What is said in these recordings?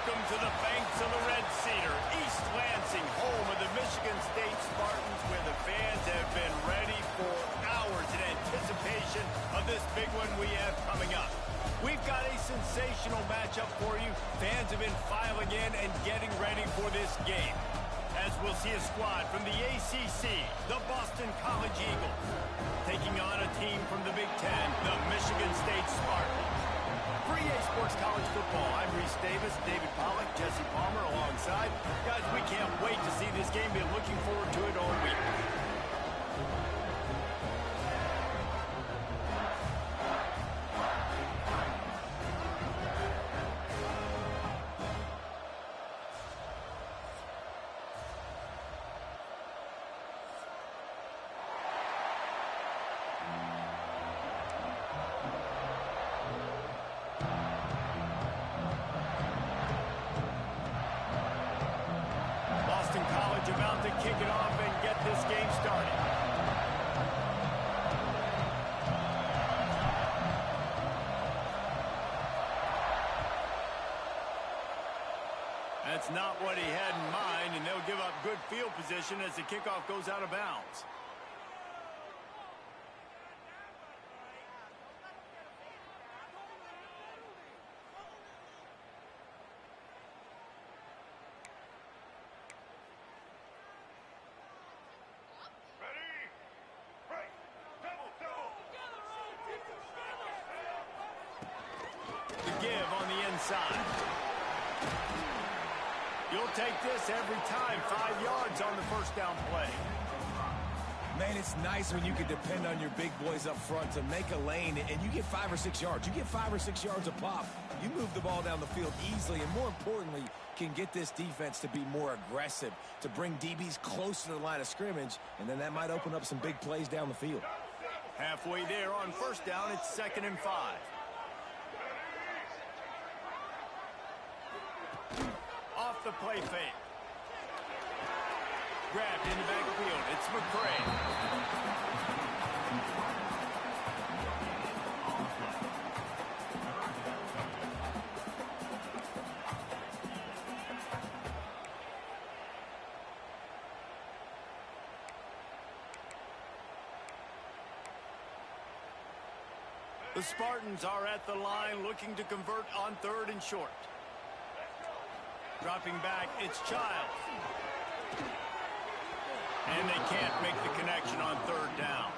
Welcome to the banks of the Red Cedar, East Lansing, home of the Michigan State Spartans, where the fans have been ready for hours in anticipation of this big one we have coming up. We've got a sensational matchup for you. Fans have been filing in and getting ready for this game, as we'll see a squad from the ACC, the Boston College Eagles, taking on a team from the Big Ten, the Michigan State Spartans. For EA Sports College Football, I'm Reese Davis, David Pollack, Jesse Palmer alongside. Guys, we can't wait to see this game. Been looking forward to it all week. About to kick it off and get this game started. That's not what he had in mind, and they'll give up good field position as the kickoff goes out of bounds. Give on the inside. You'll take this every time. 5 yards on the first down play. Man, it's nice when you can depend on your big boys up front to make a lane, and you get 5 or 6 yards. You get 5 or 6 yards a pop. You move the ball down the field easily, and more importantly, can get this defense to be more aggressive, to bring DBs closer to the line of scrimmage, and then that might open up some big plays down the field. Halfway there on first down, it's 2nd and 5. Off the play fake. Grabbed in the backfield. It's McCray. The Spartans are at the line looking to convert on 3rd and short. Dropping back, it's Childs. And they can't make the connection on 3rd down.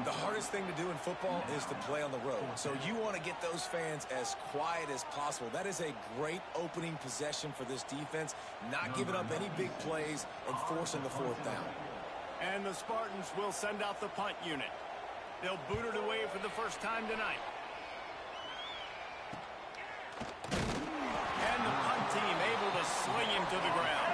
The hardest thing to do in football is to play on the road. So you want to get those fans as quiet as possible. That is a great opening possession for this defense, not giving up any big plays and forcing the 4th down. And the Spartans will send out the punt unit. They'll boot it away for the first time tonight. And the punt team able to sling him to the ground.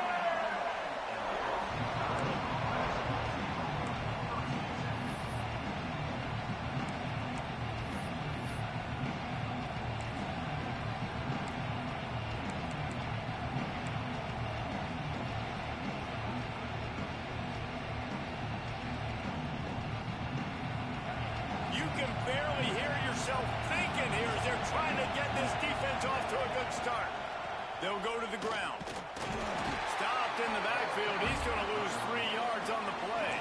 You can barely hear yourself thinking here as they're trying to get this defense off to a good start. They'll go to the ground. Stopped in the backfield. He's going to lose 3 yards on the play.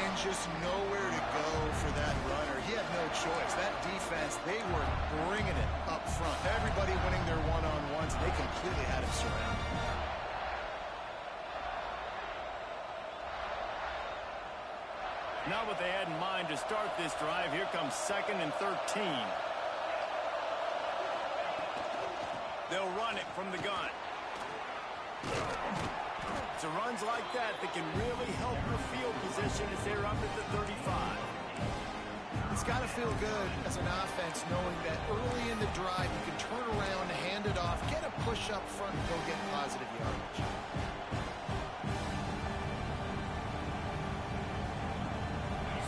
And just nowhere to go for that runner. He had no choice. That defense, they were bringing it up front. Everybody winning their one-on-ones. They completely had him surrounded. Not what they had in mind to start this drive. Here comes 2nd and 13. They'll run it from the gun. It's runs like that that can really help your field position as they're up at the 35. It's got to feel good as an offense knowing that early in the drive you can turn around, hand it off, get a push up front, and go get positive yardage.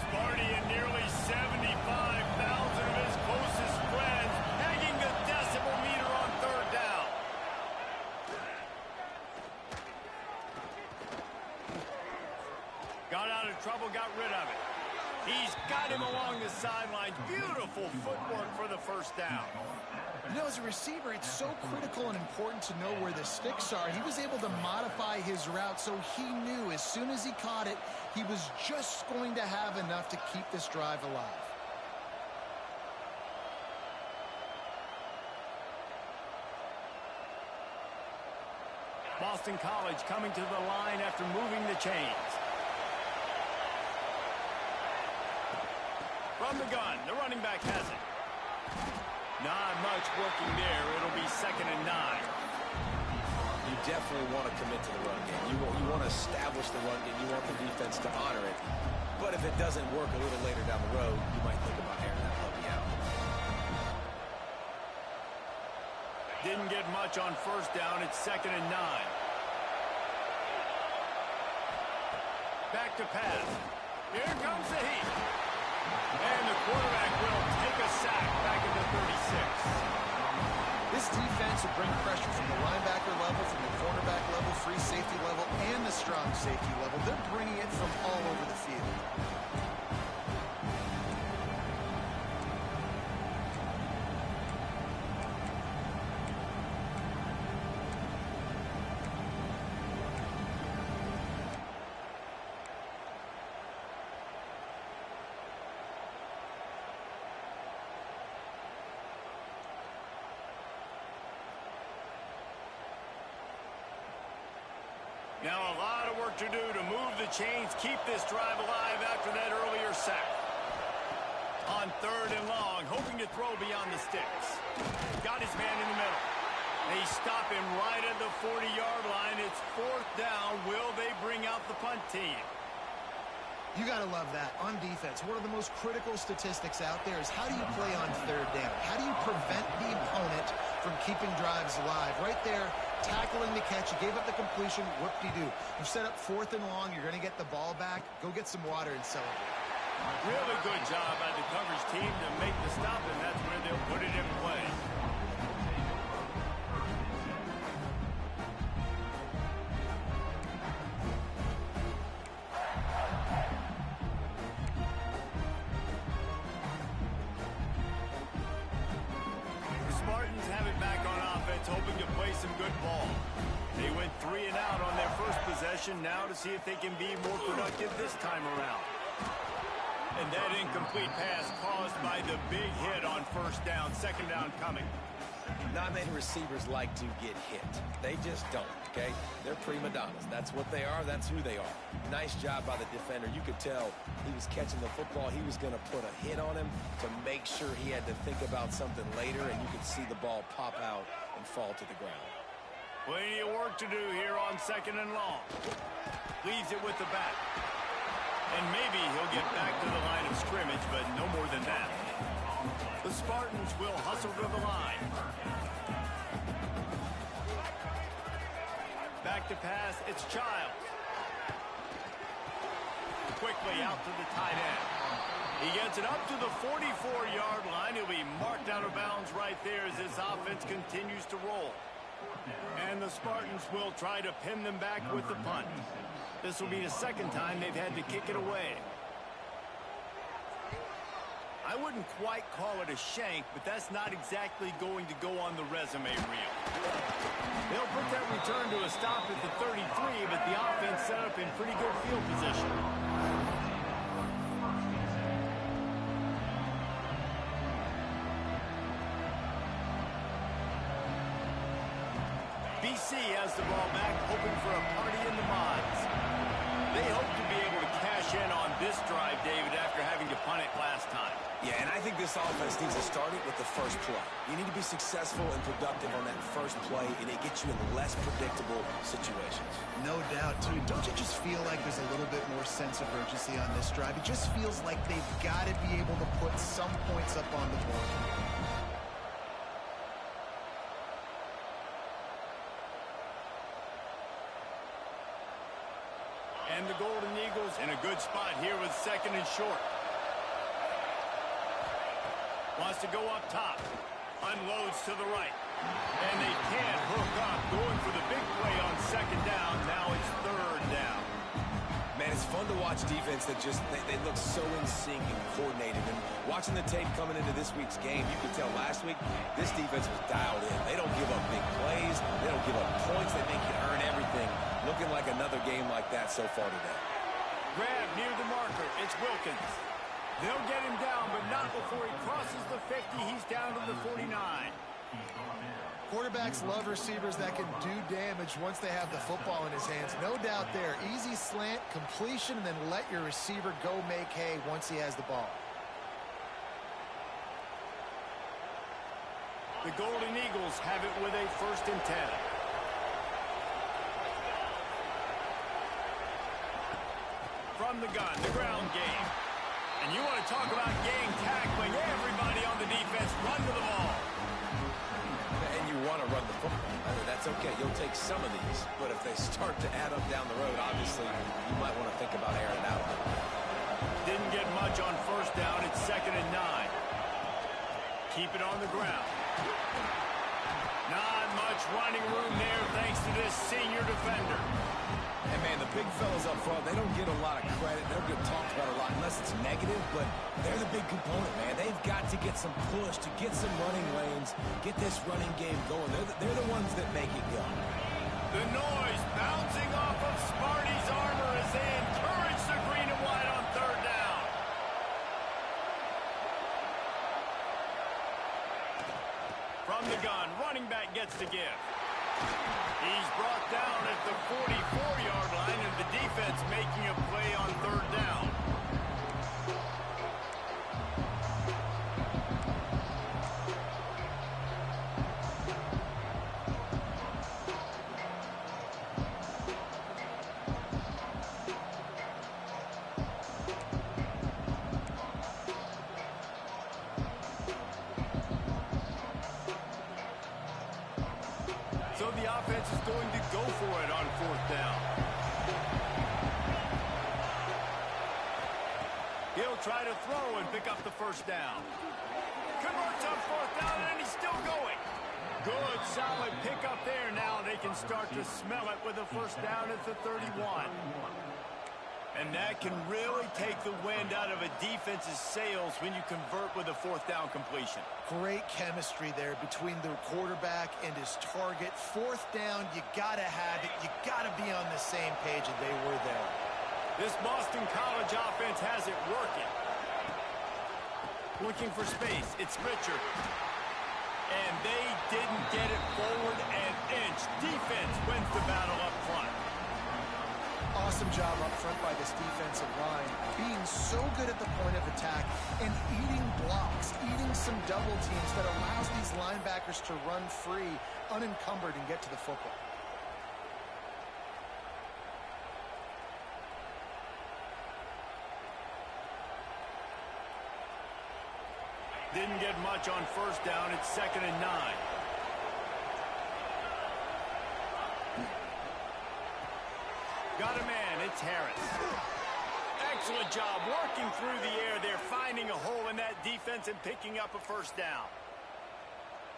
Sparty and nearly 75,000 of his closest friends hanging the decibel meter on 3rd down. Got out of trouble, got rid of it. He's got him along the sidelines. Beautiful footwork for the first down. You know, as a receiver, it's so critical and important to know where the sticks are. He was able to modify his route so he knew as soon as he caught it, he was just going to have enough to keep this drive alive. Boston College coming to the line after moving the chains. From the gun, the running back has it. Not much working there. It'll be 2nd and 9. You definitely want to commit to the run game. You want to establish the run game. You want the defense to honor it. But if it doesn't work a little later down the road, you might think about airing that puppy out. Didn't get much on 1st down. It's 2nd and 9. Back to pass. Here comes the heat. And the quarterback will take a sack back at the 36. This defense will bring pressure from the linebacker level, from the cornerback level, free safety level, and the strong safety level. They're bringing it from all over the field. Now a lot of work to do to move the chains, keep this drive alive after that earlier sack. On 3rd and long, hoping to throw beyond the sticks. Got his man in the middle. They stop him right at the 40-yard line. It's 4th down. Will they bring out the punt team? You got to love that. On defense, one of the most critical statistics out there is how do you play on 3rd down? How do you prevent the opponent from keeping drives alive? Right there, tackling the catch. You gave up the completion. Whoop-de-doo. You set up 4th and long. You're going to get the ball back. Go get some water and celebrate. Really good job by the coverage team to make the stop, and that's where they'll put it in play. Hoping to play some good ball. They went 3 and out on their first possession, now to see if they can be more productive this time around. And that incomplete pass caused by the big hit on 1st down, 2nd down coming. Not many receivers like to get hit. They just don't, okay? They're prima donnas. That's what they are. That's who they are. Nice job by the defender. You could tell he was catching the football. He was going to put a hit on him to make sure he had to think about something later, and you could see the ball pop out and fall to the ground. Plenty of work to do here on 2nd and long. Leaves it with the back. And maybe he'll get back to the line of scrimmage, but no more than that. The Spartans will hustle to the line. Back to pass, it's Childs. Quickly out to the tight end. He gets it up to the 44-yard line. He'll be marked out of bounds right there as this offense continues to roll. And the Spartans will try to pin them back with the punt. This will be the 2nd time they've had to kick it away. I wouldn't quite call it a shank, but that's not exactly going to go on the resume reel. They'll put that return to a stop at the 33, but the offense set up in pretty good field position. BC has the ball back, hoping for a party in the mods. They hope to be able to cash in on this drive, David, after having to punt it last time. Yeah, and I think this offense needs to start it with the first play. You need to be successful and productive on that first play, and it gets you in less predictable situations. No doubt, too. Don't you just feel like there's a little bit more sense of urgency on this drive? It just feels like they've got to be able to put some points up on the board. And the Golden Eagles in a good spot here with 2nd and short. Wants to go up top. Unloads to the right. And they can't hook up. Going for the big play on 2nd down. Now it's 3rd down. Man, it's fun to watch watch defense that just, they look so in sync and coordinated. And watching the tape coming into this week's game, you could tell last week this defense was dialed in. They don't give up big plays. They don't give up points. They make you earn everything. Looking like another game like that so far today. Grab near the marker. It's Wilkins. They'll get him down, but not before he crosses the 50. He's down to the 49. Quarterbacks love receivers that can do damage once they have the football in his hands. No doubt there. Easy slant, completion, and then let your receiver go make hay once he has the ball. The Golden Eagles have it with a 1st and 10. From the gun, the ground game. And you want to talk about game tackling. Everybody on the defense run to the ball. And you want to run the football. That's okay. You'll take some of these. But if they start to add up down the road, obviously, you might want to think about airing it out. Didn't get much on 1st down. It's 2nd and 9. Keep it on the ground. Not much running room there thanks to this senior defender. And, man, the big fellas up front, they don't get a lot of credit. They'll get talked about a lot unless it's negative, but they're the big component, man. They've got to get some push, to get some running lanes, get this running game going. They're the ones that make it go. The noise bouncing off of Smarty's armor as they encourage the green and white on 3rd down. From the gun, running back gets the give. He's brought down at the 44-yard line, and the defense making a play on 3rd down. So the offense is going to go for it on 4th down. He'll try to throw and pick up the 1st down. Converts on 4th down, and he's still going. Good, solid pickup there. Now they can start to smell it with a 1st down at the 31. And that can really take the wind out of a defense's sails when you convert with a 4th down completion. Great chemistry there between the quarterback and his target. 4th down, you got to have it. You got to be on the same page, and they were there. This Boston College offense has it working. Looking for space. It's Richard. And they didn't get it forward an inch. Defense wins the battle up front. Awesome job up front by this defensive line, being so good at the point of attack and eating blocks, eating some double teams that allows these linebackers to run free, unencumbered, and get to the football. Didn't get much on 1st down. It's 2nd and 9. Got a man. It's Harris. Excellent job working through the air there, finding a hole in that defense and picking up a 1st down.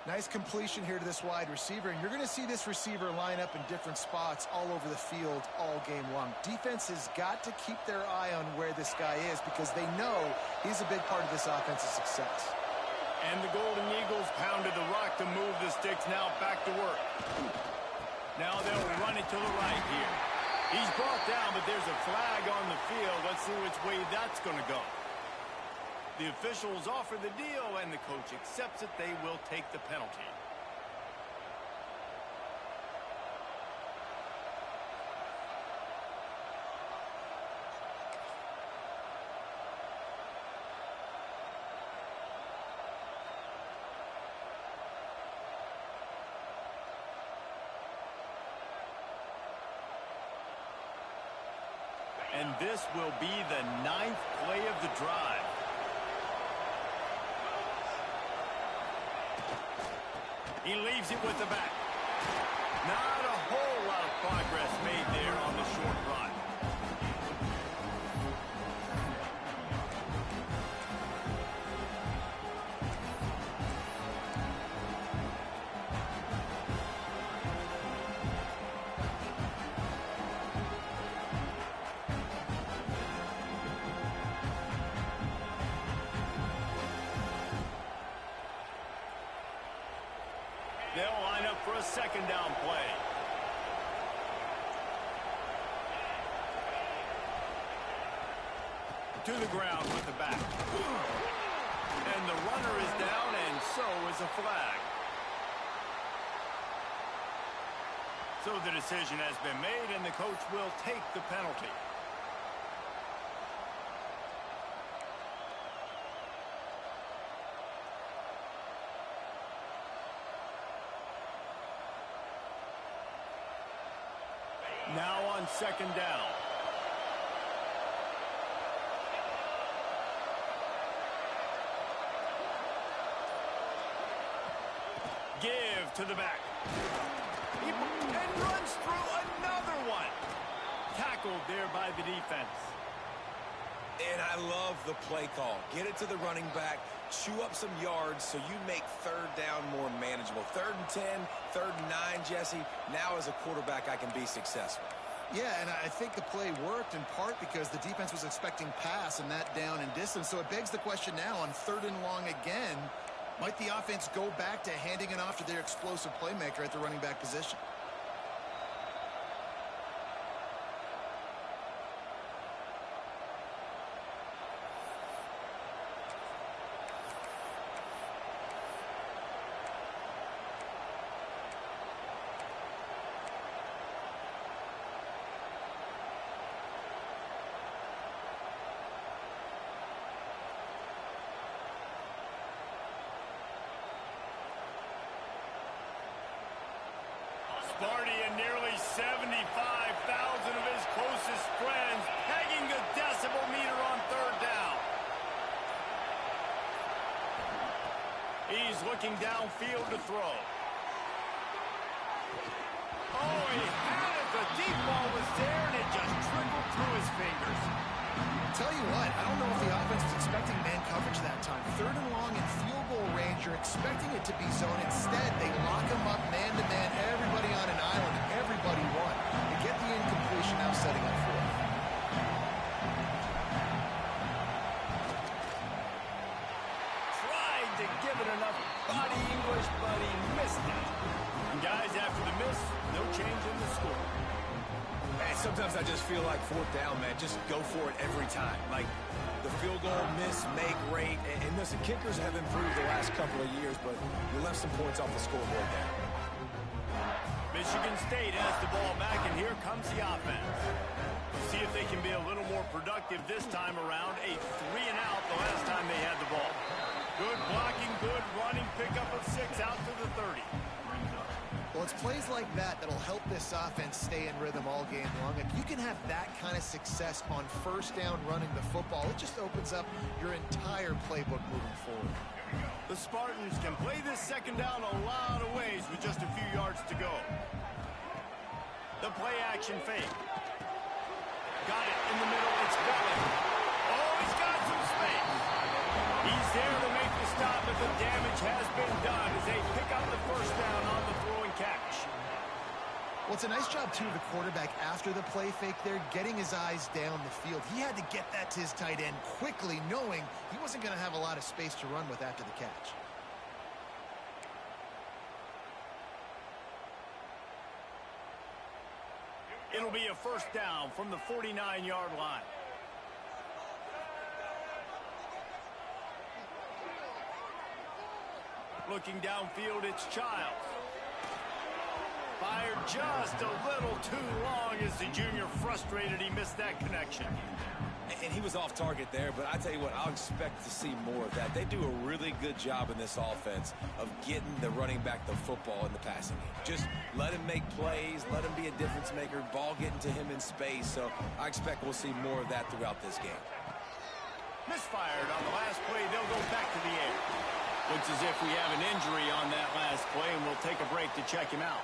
Nice completion here to this wide receiver, and you're going to see this receiver line up in different spots all over the field all game long. Defense has got to keep their eye on where this guy is because they know he's a big part of this offensive success. And the Golden Eagles pounded the rock to move the sticks. Now back to work. Now they'll run it to the right here. He's brought down, but there's a flag on the field. Let's see which way that's going to go. The officials offer the deal, and the coach accepts it. They will take the penalty. And this will be the 9th play of the drive. He leaves it with the back. Not a whole lot of progress made there on the short run. a second down play. To the ground with the back. And the runner is down, and so is a flag. So the decision has been made, and the coach will take the penalty. Now on second down. Give to the back. And runs through another one. Tackled there by the defense. And I love the play call. Get it to the running back, chew up some yards so you make third down more manageable. 3rd and 10, 3rd and 9, Jesse. Now as a quarterback, I can be successful. Yeah, and I think the play worked in part because the defense was expecting pass and that down and distance. So it begs the question now on 3rd and long again, might the offense go back to handing it off to their explosive playmaker at the running back position? Sparty and nearly 75,000 of his closest friends pegging the decibel meter on 3rd down. He's looking downfield to throw. Oh, he had it. The deep ball was there, and it just trickled through his fingers. Tell you what, I don't know if the offense was expecting man coverage that time. 3rd and long in field goal range, you're expecting it to be zone. Instead, they lock him up man-to-man, everybody on an island, and everybody won. They get the incompletion, now setting up for it. Tried to give it enough body English, but he missed it. And guys, after the miss, no change in the score. Man, sometimes I just feel like 4th down, man. Just go for it every time. Like the field goal, miss, make, rate. And listen, kickers have improved the last couple of years, but you left some points off the scoreboard there. Michigan State has the ball back, and here comes the offense. See if they can be a little more productive this time around. A 3-and-out the last time they had the ball. Good blocking, good running, pickup of 6 out to the 30. Well, it's plays like that that'll help this offense stay in rhythm all game long. If you can have that kind of success on 1st down running the football, it just opens up your entire playbook moving forward. The Spartans can play this 2nd down a lot of ways with just a few yards to go. The play action fake. Got it in the middle. It's Bellin. Oh, he's got some space. He's there to make the stop, but the damage has been done as they pick up the 1st down on the throw and catch. Well, it's a nice job, too, of the quarterback after the play fake there, getting his eyes down the field. He had to get that to his tight end quickly, knowing he wasn't going to have a lot of space to run with after the catch. It'll be a 1st down from the 49-yard line. Looking downfield, it's Childs. Fired just a little too long as the junior frustrated he missed that connection. And he was off target there, but I tell you what, I'll expect to see more of that. They do a really good job in this offense of getting the running back the football in the passing game. Just let him make plays, let him be a difference maker, ball getting to him in space. So I expect we'll see more of that throughout this game. Misfired on the last play. They'll go back to the air. Looks as if we have an injury on that last play, and we'll take a break to check him out.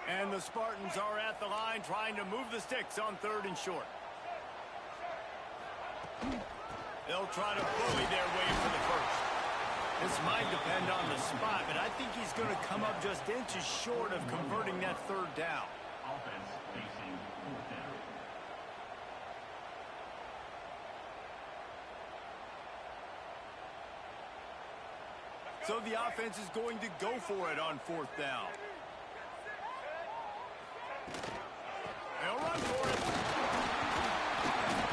And the Spartans are at the line trying to move the sticks on 3rd and short. They'll try to bully their way for the 1st. This might depend on the spot, but I think he's going to come up just inches short of converting that third down. Offense facing fourth down. So the offense is going to go for it on fourth down. They'll run for it.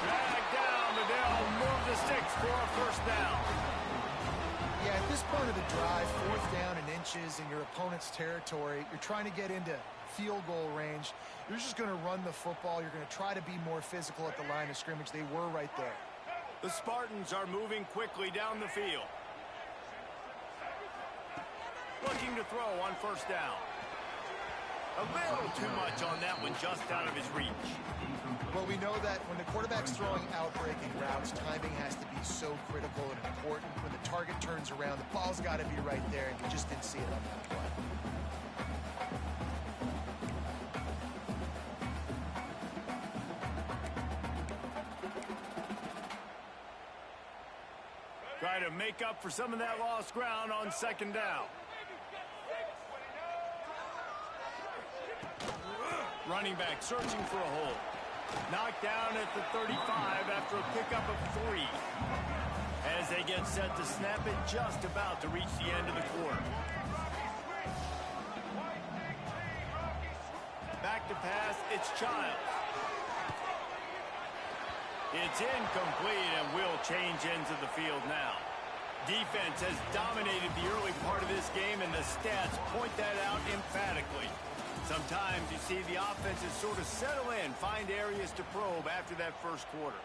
Drag down, but they'll move the sticks for a first down. Yeah, at this point of the drive, fourth down and inches in your opponent's territory, you're trying to get into field goal range. You're just going to run the football. You're going to try to be more physical at the line of scrimmage. They were right there. The Spartans are moving quickly down the field. Looking to throw on first down. A little too much on that one, just out of his reach. Well, we know that when the quarterback's throwing outbreaking routes, timing has to be so critical and important. When the target turns around, the ball's got to be right there, and you just didn't see it on that play. Try to make up for some of that lost ground on second down. Running back searching for a hole. Knocked down at the 35 after a pickup of 3. As they get set to snap it, just about to reach the end of the quarter. Back to pass, it's Childs. It's incomplete and will change into the field now. Defense has dominated the early part of this game, and the stats point that out emphatically. Sometimes you see the offenses sort of settle in, find areas to probe after that first quarter.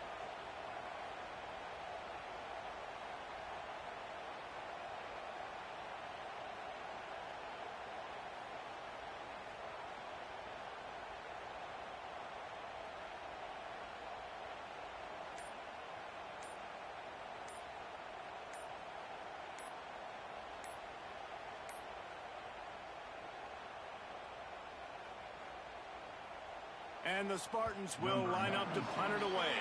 And the Spartans will line up to punt it away.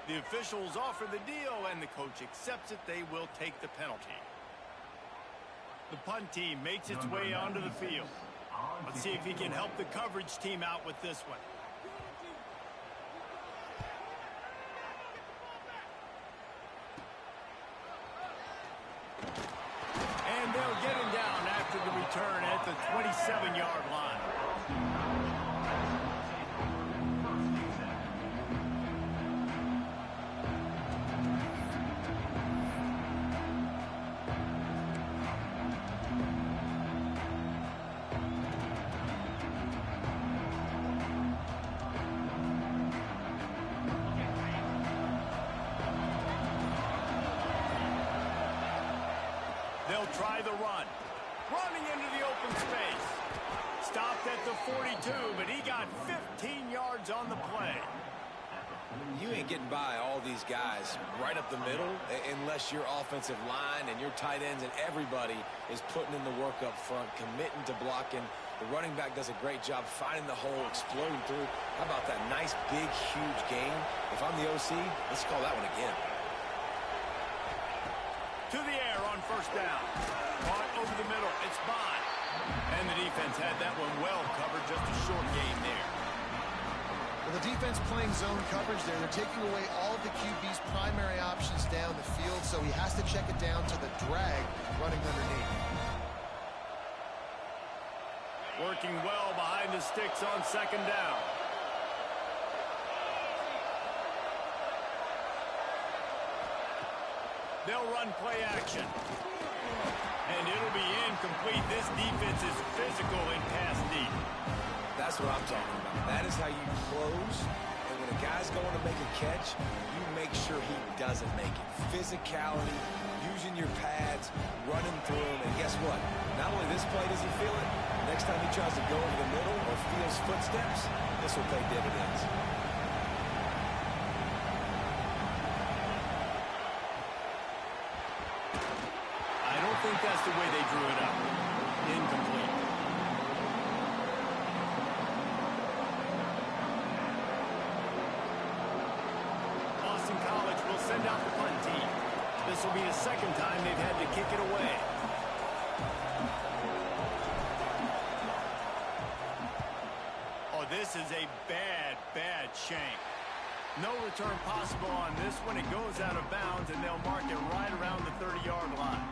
The officials offer the deal, and the coach accepts it. They will take the penalty. The punt team makes its way onto the field. Let's see if he can help the coverage team out with this one. And they'll get him down after the return at the 27-yard line. They'll try the run. Running into the open space. Stopped at the 42, but he got 15 yards on the play. You ain't getting by all these guys right up the middle unless your offensive line and your tight ends and everybody is putting in the work up front, committing to blocking. The running back does a great job finding the hole, exploding through. How about that nice, big, huge game? If I'm the OC, let's call that one again. To the air on first down. Caught over the middle. It's Bond. And the defense had that one well covered. Just a short game there. Well, the defense playing zone coverage there. They're taking away all of the QB's primary options down the field, so he has to check it down to the drag running underneath. Working well behind the sticks on second down. They'll run play action. And it'll be incomplete. This defense is physical in pass deep. That's what I'm talking about. That is how you close. And when a guy's going to make a catch, you make sure he doesn't make it. Physicality, using your pads, running through him. And guess what? Not only this play does he feel it, next time he tries to go over the middle or feels footsteps, this will pay dividends. I think that's the way they drew it up. Incomplete. Boston College will send out the punt team. This will be the second time they've had to kick it away. Oh, this is a bad, bad shank. No return possible on this one. It goes out of bounds, and they'll mark it right around the 30-yard line.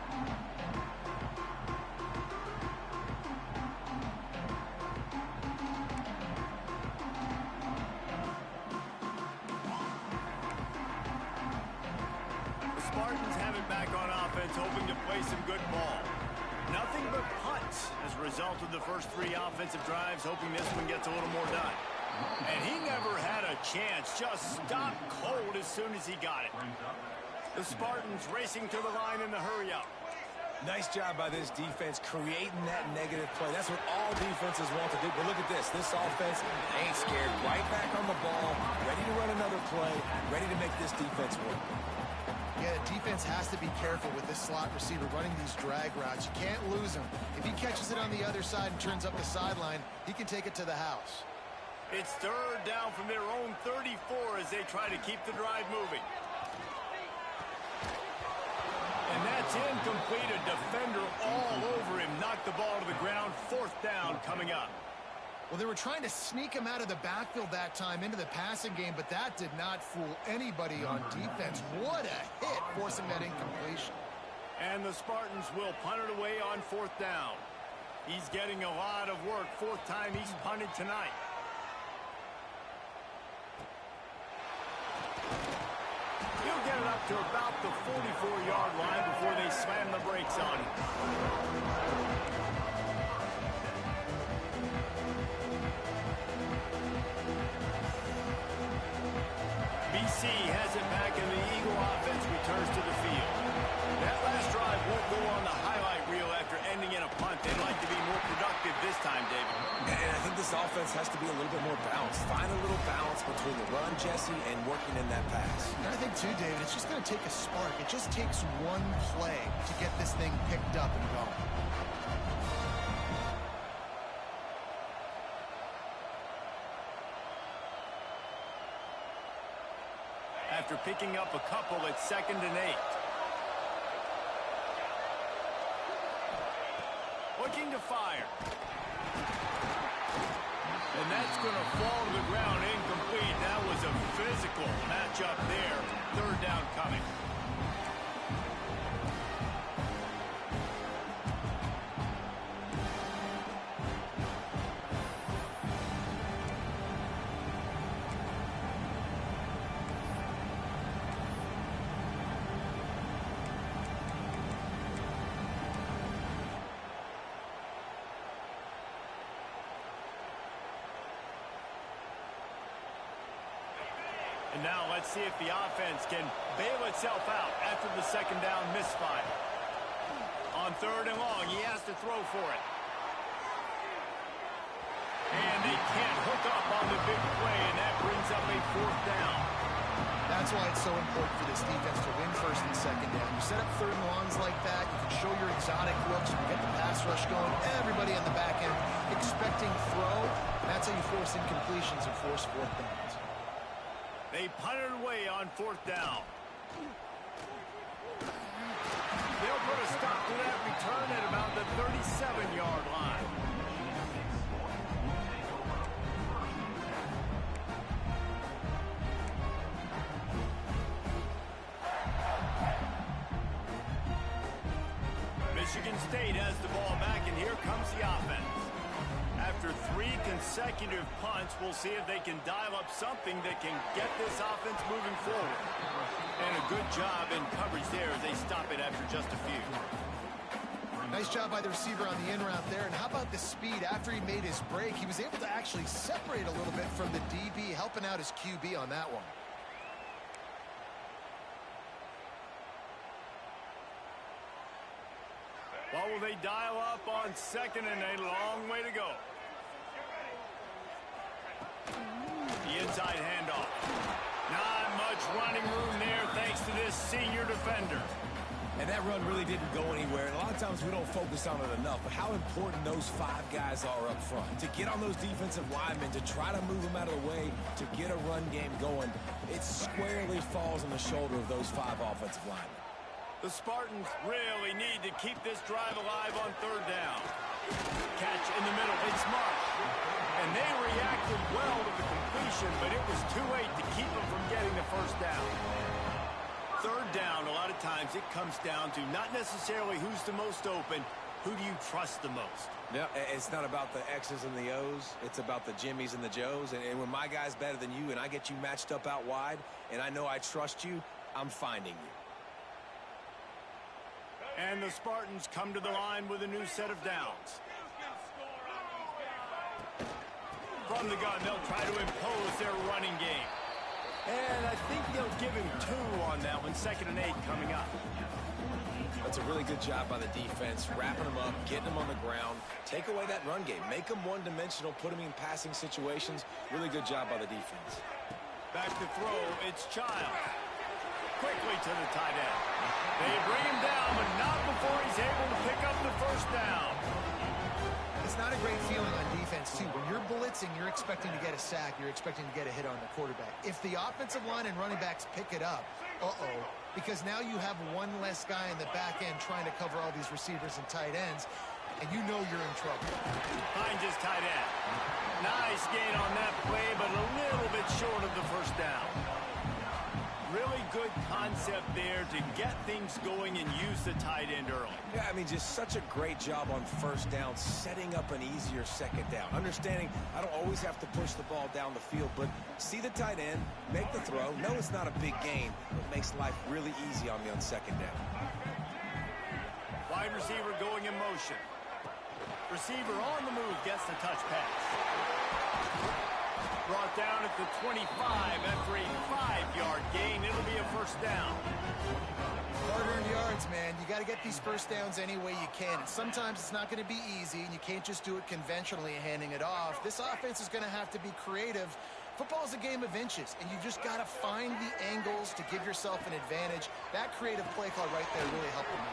The Spartans have it back on offense, hoping to play some good ball. Nothing but punts as a result of the first 3 offensive drives, hoping this one gets a little more done. And he never had a chance, just stopped cold as soon as he got it. The Spartans racing to the line in the hurry-up. Nice job by this defense creating that negative play. That's what all defenses want to do. But look at this. This offense ain't scared. Right back on the ball, ready to run another play, ready to make this defense work. Yeah, defense has to be careful with this slot receiver running these drag routes. You can't lose him. If he catches it on the other side and turns up the sideline, he can take it to the house. It's third down from their own 34 as they try to keep the drive moving. And that's incomplete. A defender all over him. Knocked the ball to the ground. Fourth down coming up. Well, they were trying to sneak him out of the backfield that time into the passing game, but that did not fool anybody on defense. What a hit, forcing that incompletion. And the Spartans will punt it away on fourth down. He's getting a lot of work. Fourth time he's punted tonight. He'll get it up to about the 44-yard line before they slam the brakes on him. BC has it back, and the Eagle offense returns to the field. That last drive won't go on the highlight reel after ending in a punt. They'd like to be more productive this time, David. And I think this offense has to be a little bit more balanced. Find a little balance between the run, Jesse, and working in that pass. And I think, too, David, it's just going to take a spark. It just takes one play to get this thing picked up and going. After picking up a couple at 2nd and 8. Looking to fire. And that's going to fall to the ground incomplete. That was a physical matchup there. Third down coming. And now let's see if the offense can bail itself out after the second down misfire. On third and long, he has to throw for it. And they can't hook up on the big play, and that brings up a fourth down. That's why it's so important for this defense to win first and second down. You set up third and longs like that, you can show your exotic looks, you get the pass rush going, everybody on the back end expecting throw. That's how you force incompletions and force fourth downs. They punted away on fourth down. They'll put a stop to that return at about the 37-yard line. Michigan State has the ball back, and here comes the offense. After 3 consecutive punts, we'll see if they can dial up something that can get this offense moving forward. And a good job in coverage there as they stop it after just a few. Nice job by the receiver on the in route there. And how about the speed? After he made his break, he was able to actually separate a little bit from the DB, helping out his QB on that one. Well, will they dial up on 2nd and a long way to go? The inside handoff. Not much running room there thanks to this senior defender. And that run really didn't go anywhere. And a lot of times we don't focus on it enough. But how important those 5 guys are up front. To get on those defensive linemen, to try to move them out of the way, to get a run game going, it squarely falls on the shoulder of those 5 offensive linemen. The Spartans really need to keep this drive alive on third down. Catch in the middle, it's Marsh. And they reacted well to the completion, but it was too late to keep them from getting the first down. Third down, a lot of times it comes down to not necessarily who's the most open, who do you trust the most? Yeah, it's not about the X's and the O's. It's about the Jimmys and the Joes. And when my guy's better than you and I get you matched up out wide and I know I trust you, I'm finding you. And the Spartans come to the line with a new set of downs. From the gun, they'll try to impose their running game. And I think they'll give him 2 on that one. 2nd and 8 coming up. That's a really good job by the defense, wrapping them up, getting them on the ground. Take away that run game. Make them one-dimensional, put them in passing situations. Really good job by the defense. Back to throw, it's Child. Quickly to the tight end. They bring him down, but not before he's able to pick up the first down. It's not a great feeling on defense, too. When you're blitzing, you're expecting to get a sack. You're expecting to get a hit on the quarterback. If the offensive line and running backs pick it up, because now you have one less guy in the back end trying to cover all these receivers and tight ends, and you know you're in trouble. Finds his tight end. Nice gain on that play, but a little bit short of the first down. Really good concept there to get things going and use the tight end early. Yeah, I mean, just such a great job on first down, setting up an easier second down. Understanding I don't always have to push the ball down the field, but see the tight end, make the throw. No, it's not a big gain, but makes life really easy on me on second down. Wide receiver going in motion. Receiver on the move gets the touch pass. Brought down at the 25 after a 5-yard gain. It'll be a first down. Hard-earned yards, man. You got to get these first downs any way you can. And sometimes it's not going to be easy, and you can't just do it conventionally and handing it off. This offense is going to have to be creative. Football's a game of inches, and you just got to find the angles to give yourself an advantage. That creative play call right there really helped them.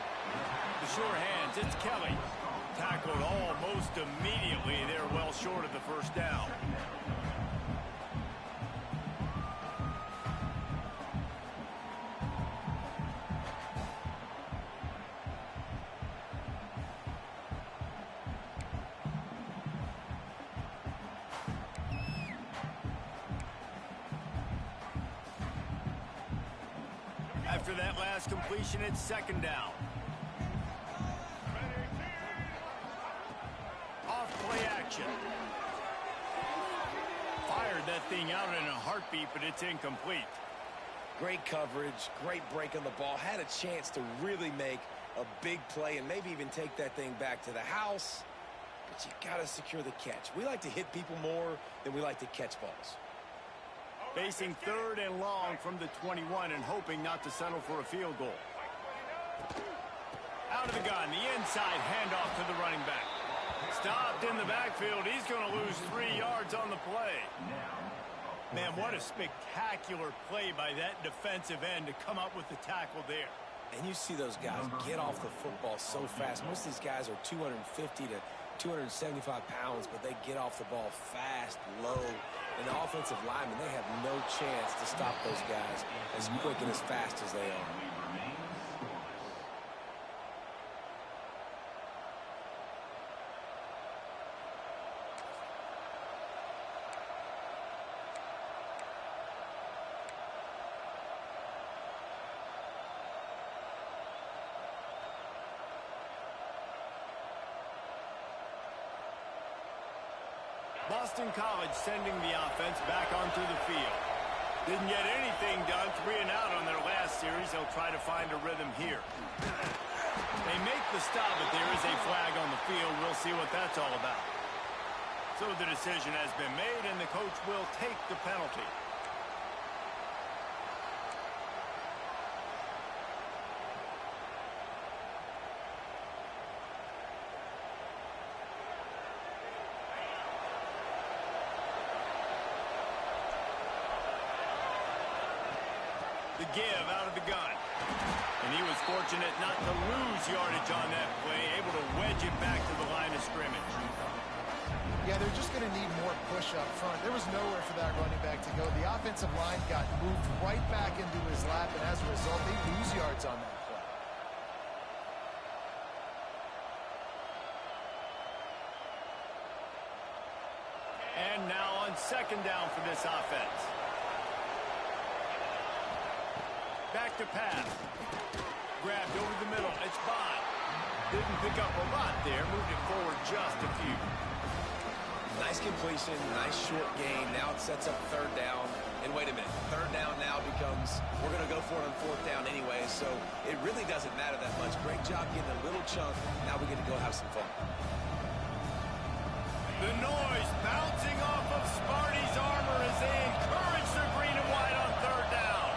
The sure hands, it's Kelly. Tackled almost immediately. They're well short of the first down. After that last completion, it's second down. Off play action. Fired that thing out in a heartbeat, but it's incomplete. Great coverage, great break on the ball. Had a chance to really make a big play and maybe even take that thing back to the house. But you got to secure the catch. We like to hit people more than we like to catch balls. Facing 3rd and long from the 21 and hoping not to settle for a field goal. Out of the gun, the inside handoff to the running back. Stopped in the backfield. He's going to lose 3 yards on the play. Man, what a spectacular play by that defensive end to come up with the tackle there. And you see those guys get off the football so fast. Most of these guys are 250 to 275 pounds, but they get off the ball fast, low. And the offensive linemen, they have no chance to stop those guys as quick and as fast as they are. Boston College sending the offense back onto the field. Didn't get anything done, 3 and out on their last series. They'll try to find a rhythm here. They make the stop, but there is a flag on the field. We'll see what that's all about. So the decision has been made, and the coach will take the penalty. The give out of the gun. And he was fortunate not to lose yardage on that play, able to wedge it back to the line of scrimmage. Yeah, they're just going to need more push up front. There was nowhere for that running back to go. The offensive line got moved right back into his lap, and as a result, they lose yards on that play. And now on second down for this offense. Back to pass. Grabbed over the middle. It's Bond. Didn't pick up a lot there. Moved it forward just a few. Nice completion, nice short gain. Now it sets up third down. And wait a minute, third down now becomes, we're going to go for it on fourth down anyway, so it really doesn't matter that much. Great job getting a little chunk. Now we get to go have some fun. The noise bouncing off of Sparty's armor as they encourage the green and white on third down.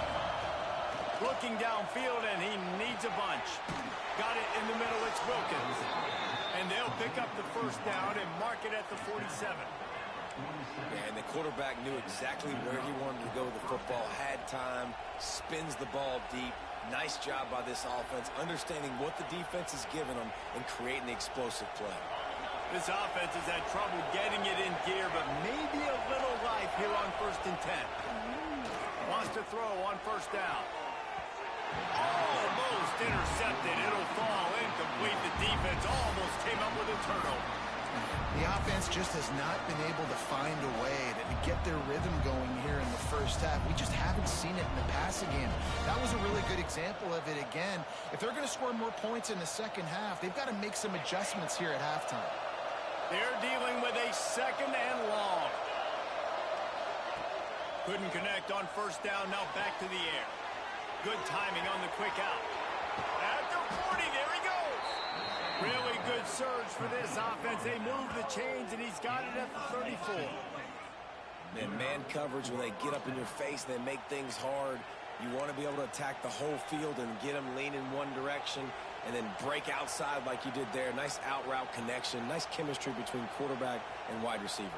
Looking downfield, and he needs a bunch. Got it in the middle, it's Wilkins. And they'll pick up the first down and mark it at the 47. And the quarterback knew exactly where he wanted to go with the football, had time, spins the ball deep. Nice job by this offense, understanding what the defense is giving them and creating the explosive play. This offense has had trouble getting it in gear, but maybe a little life here on 1st and 10. Wants to throw on first down. Almost intercepted. It'll fall incomplete. The defense almost came up with a turnover. The offense just has not been able to find a way to get their rhythm going here in the first half. We just haven't seen it in the passing game. That was a really good example of it again. If they're going to score more points in the second half, they've got to make some adjustments here at halftime. They're dealing with a second and long. Couldn't connect on first down. Now back to the air. Good timing on the quick out. At the 40, there he goes. Really good surge for this offense. They move the chains, and he's got it at the 34. Man coverage, when they get up in your face, they make things hard. You want to be able to attack the whole field and get them leaning one direction and then break outside like you did there. Nice out route connection, nice chemistry between quarterback and wide receiver.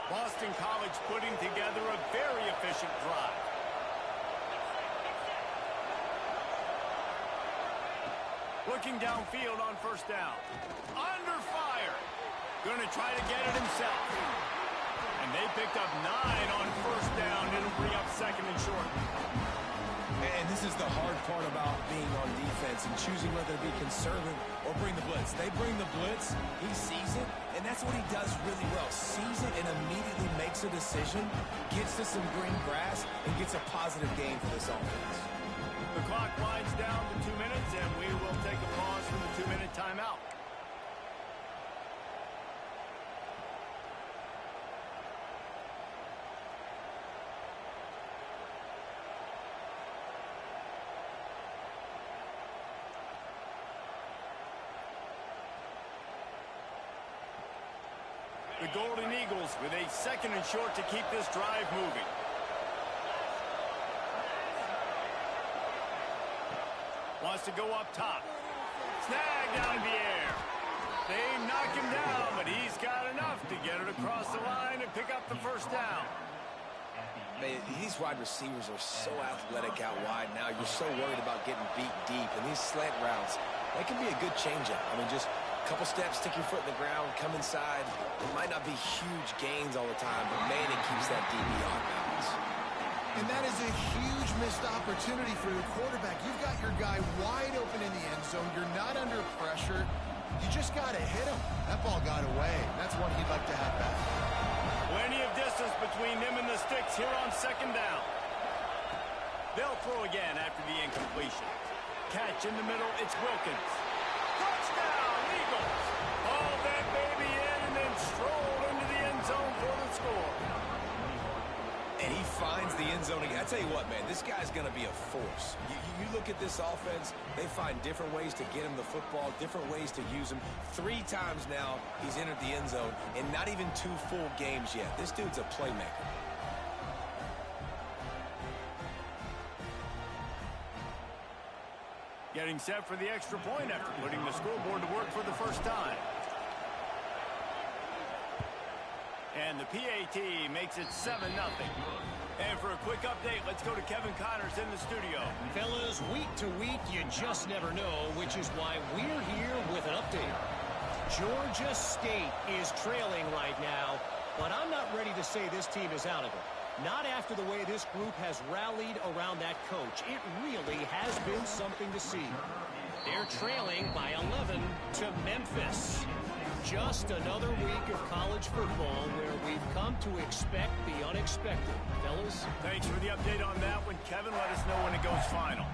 Boston College putting together a very efficient drive. Looking downfield on first down. Under fire. Going to try to get it himself. And they picked up 9 on first down. It'll bring up second and short. And this is the hard part about being on defense and choosing whether to be conservative or bring the blitz. They bring the blitz, he sees it, and that's what he does really well. Sees it and immediately makes a decision, gets to some green grass, and gets a positive gain for this offense. The clock winds down to 2 minutes, and we will take a pause for the 2-minute timeout. The Golden Eagles with a second and short to keep this drive moving. Wants to go up top. Snagged out in the air. They knock him down, but he's got enough to get it across the line and pick up the first down. Man, these wide receivers are so athletic out wide now. You're so worried about getting beat deep. And these slant routes, that can be a good changeup. I mean, just a couple steps, stick your foot in the ground, come inside. It might not be huge gains all the time, but man, it keeps that DB off balance. And that is a huge missed opportunity for the quarterback. You've got your guy wide open in the end zone. You're not under pressure. You just got to hit him. That ball got away. That's one he'd like to have back. Plenty of distance between them and the sticks here on second down. They'll throw again after the incompletion. Catch in the middle, it's Wilkins. Touchdown, Eagles! Haul that baby in and then stroll into the end zone for the score. And he finds the end zone again. I tell you what, man, this guy's going to be a force. You look at this offense, they find different ways to get him the football, different ways to use him. 3 times now he's entered the end zone, and not even 2 full games yet. This dude's a playmaker. Getting set for the extra point after putting the scoreboard to work for the first time. And the PAT makes it 7-0. And for a quick update, let's go to Kevin Connors in the studio. Fellas, week to week, you just never know, which is why we're here with an update. Georgia State is trailing right now, but I'm not ready to say this team is out of it. Not after the way this group has rallied around that coach. It really has been something to see. They're trailing by 11 to Memphis. Just another week of college football where we've come to expect the unexpected. Fellas? Thanks for the update on that one, Kevin. Let us know when it goes final.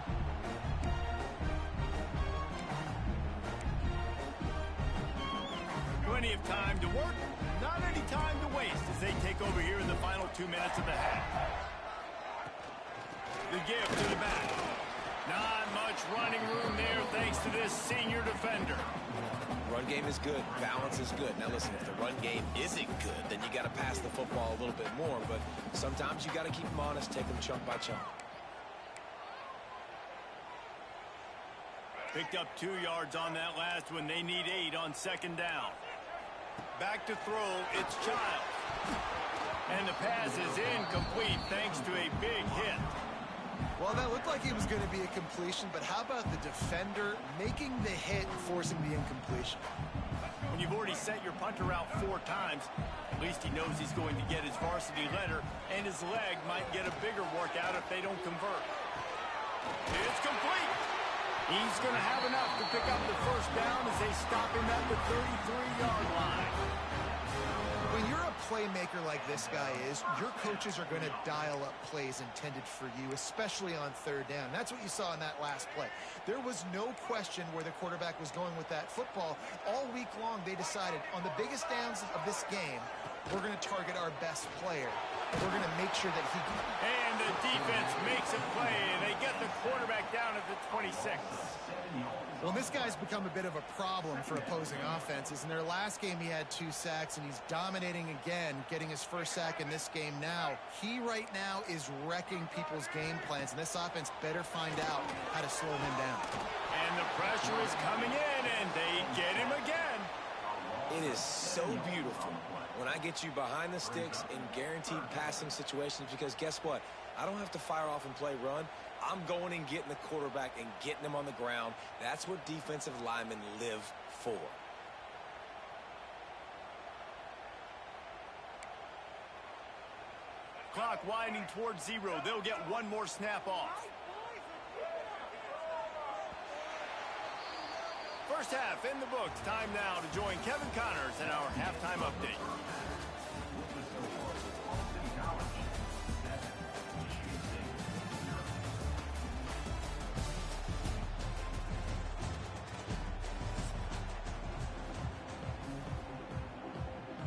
Plenty of time to work, not any time to waste as they take over here in the final 2 minutes of the half. The give to the back. Not much running room there thanks to this senior defender. Run game is good. Balance is good. Now listen, if the run game isn't good, then you got to pass the football a little bit more. But sometimes you got to keep them honest, take them chunk by chunk. Picked up 2 yards on that last one. They need 8 on second down. Back to throw, it's Childs. And the pass is incomplete thanks to a big hit. Well, that looked like it was going to be a completion, but how about the defender making the hit and forcing the incompletion? When you've already set your punter out 4 times, at least he knows he's going to get his varsity letter, and his leg might get a bigger workout if they don't convert. It's complete. He's going to have enough to pick up the first down as they stop him at the 33-yard line. When you're a playmaker like this guy is, your coaches are going to dial up plays intended for you, especially on third down. That's what you saw in that last play. There was no question where the quarterback was going with that football. All week long, they decided on the biggest downs of this game, we're going to target our best player. We're going to make sure that he... And the defense makes a play, and they get the quarterback down at the 26. Well, this guy's become a bit of a problem for opposing offenses. In their last game, he had 2 sacks, and he's dominating again, getting his first sack in this game now. He right now is wrecking people's game plans, and this offense better find out how to slow him down. And the pressure is coming in, and they get him again. It is so beautiful when I get you behind the sticks in guaranteed passing situations, because guess what? I don't have to fire off and play run. I'm going and getting the quarterback and getting him on the ground. That's what defensive linemen live for. Clock winding towards 0. They'll get 1 more snap off. First half in the books. Time now to join Kevin Connors in our halftime update.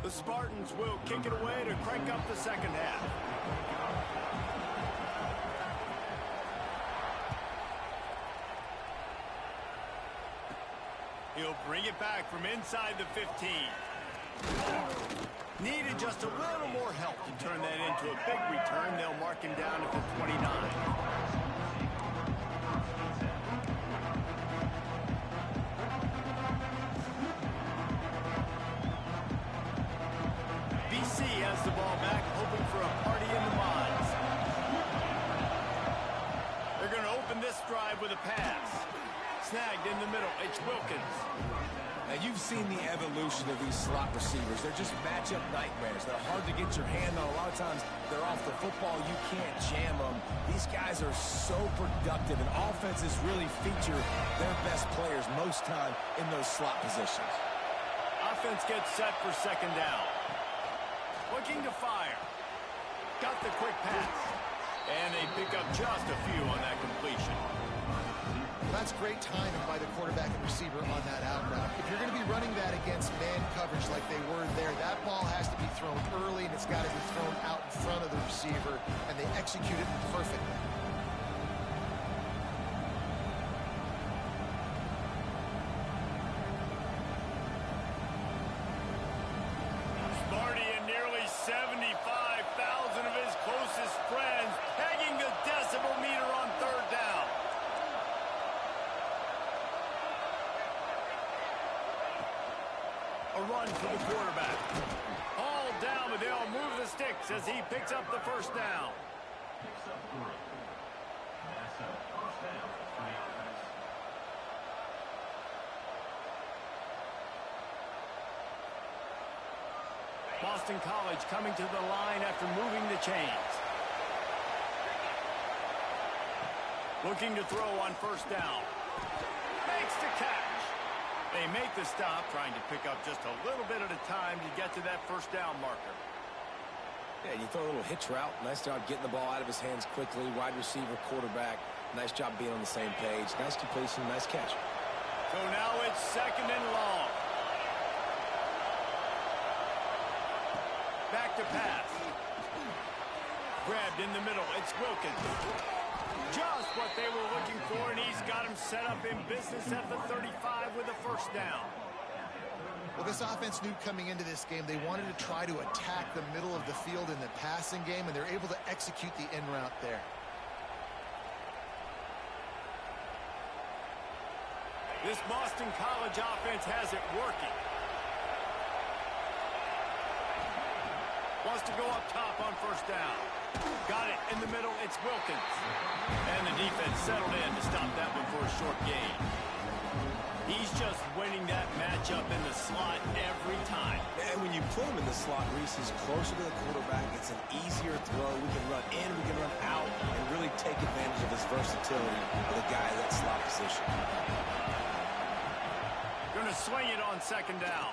The Spartans will kick it away to crank up the second half. He'll bring it back from inside the 15. Needed just a little more help to turn that into a big return. They'll mark him down at the 29. BC has the ball back, hoping for a party in the mods. They're going to open this drive with a pass. Snagged in the middle, it's Wilkins. Now, you've seen the evolution of these slot receivers. They're just matchup nightmares. They're hard to get your hand on. A lot of times, they're off the football. You can't jam them. These guys are so productive, and offenses really feature their best players most time in those slot positions. Offense gets set for second down. Looking to fire. Got the quick pass. And they pick up just a few on that completion. That's great timing by the quarterback and receiver on that out route. If you're going to be running that against man coverage like they were there, that ball has to be thrown early, and it's got to be thrown out in front of the receiver, and they execute it perfectly. Sparty and nearly 75,000 of his closest friends pegging the decibel meter on third down. A run for the quarterback. All down, but they'll move the sticks as he picks up the first down. Picks up 3. That's a first down for the offense. Boston College coming to the line after moving the chains. Looking to throw on first down. Makes the catch. They make the stop, trying to pick up just a little bit at a time to get to that first down marker. Yeah, you throw a little hitch route. Nice job getting the ball out of his hands quickly. Wide receiver, quarterback. Nice job being on the same page. Nice completion, nice catch. So now it's 2nd and long. Back to pass. Grabbed in the middle. It's Wilkins. Just what they were looking for, and he's got him set up in business at the 35 with a first down. Well, this offense knew coming into this game they wanted to try to attack the middle of the field in the passing game, and they're able to execute the in route there. This Boston College offense has it working. Wants to go up top on first down. Got it in the middle. It's Wilkins. And the defense settled in to stop that one for a short gain. He's just winning that matchup in the slot every time. And when you put him in the slot, Reese is closer to the quarterback. It's an easier throw. We can run in, we can run out, and really take advantage of his versatility of the guy in that slot position. Going to swing it on 2nd down.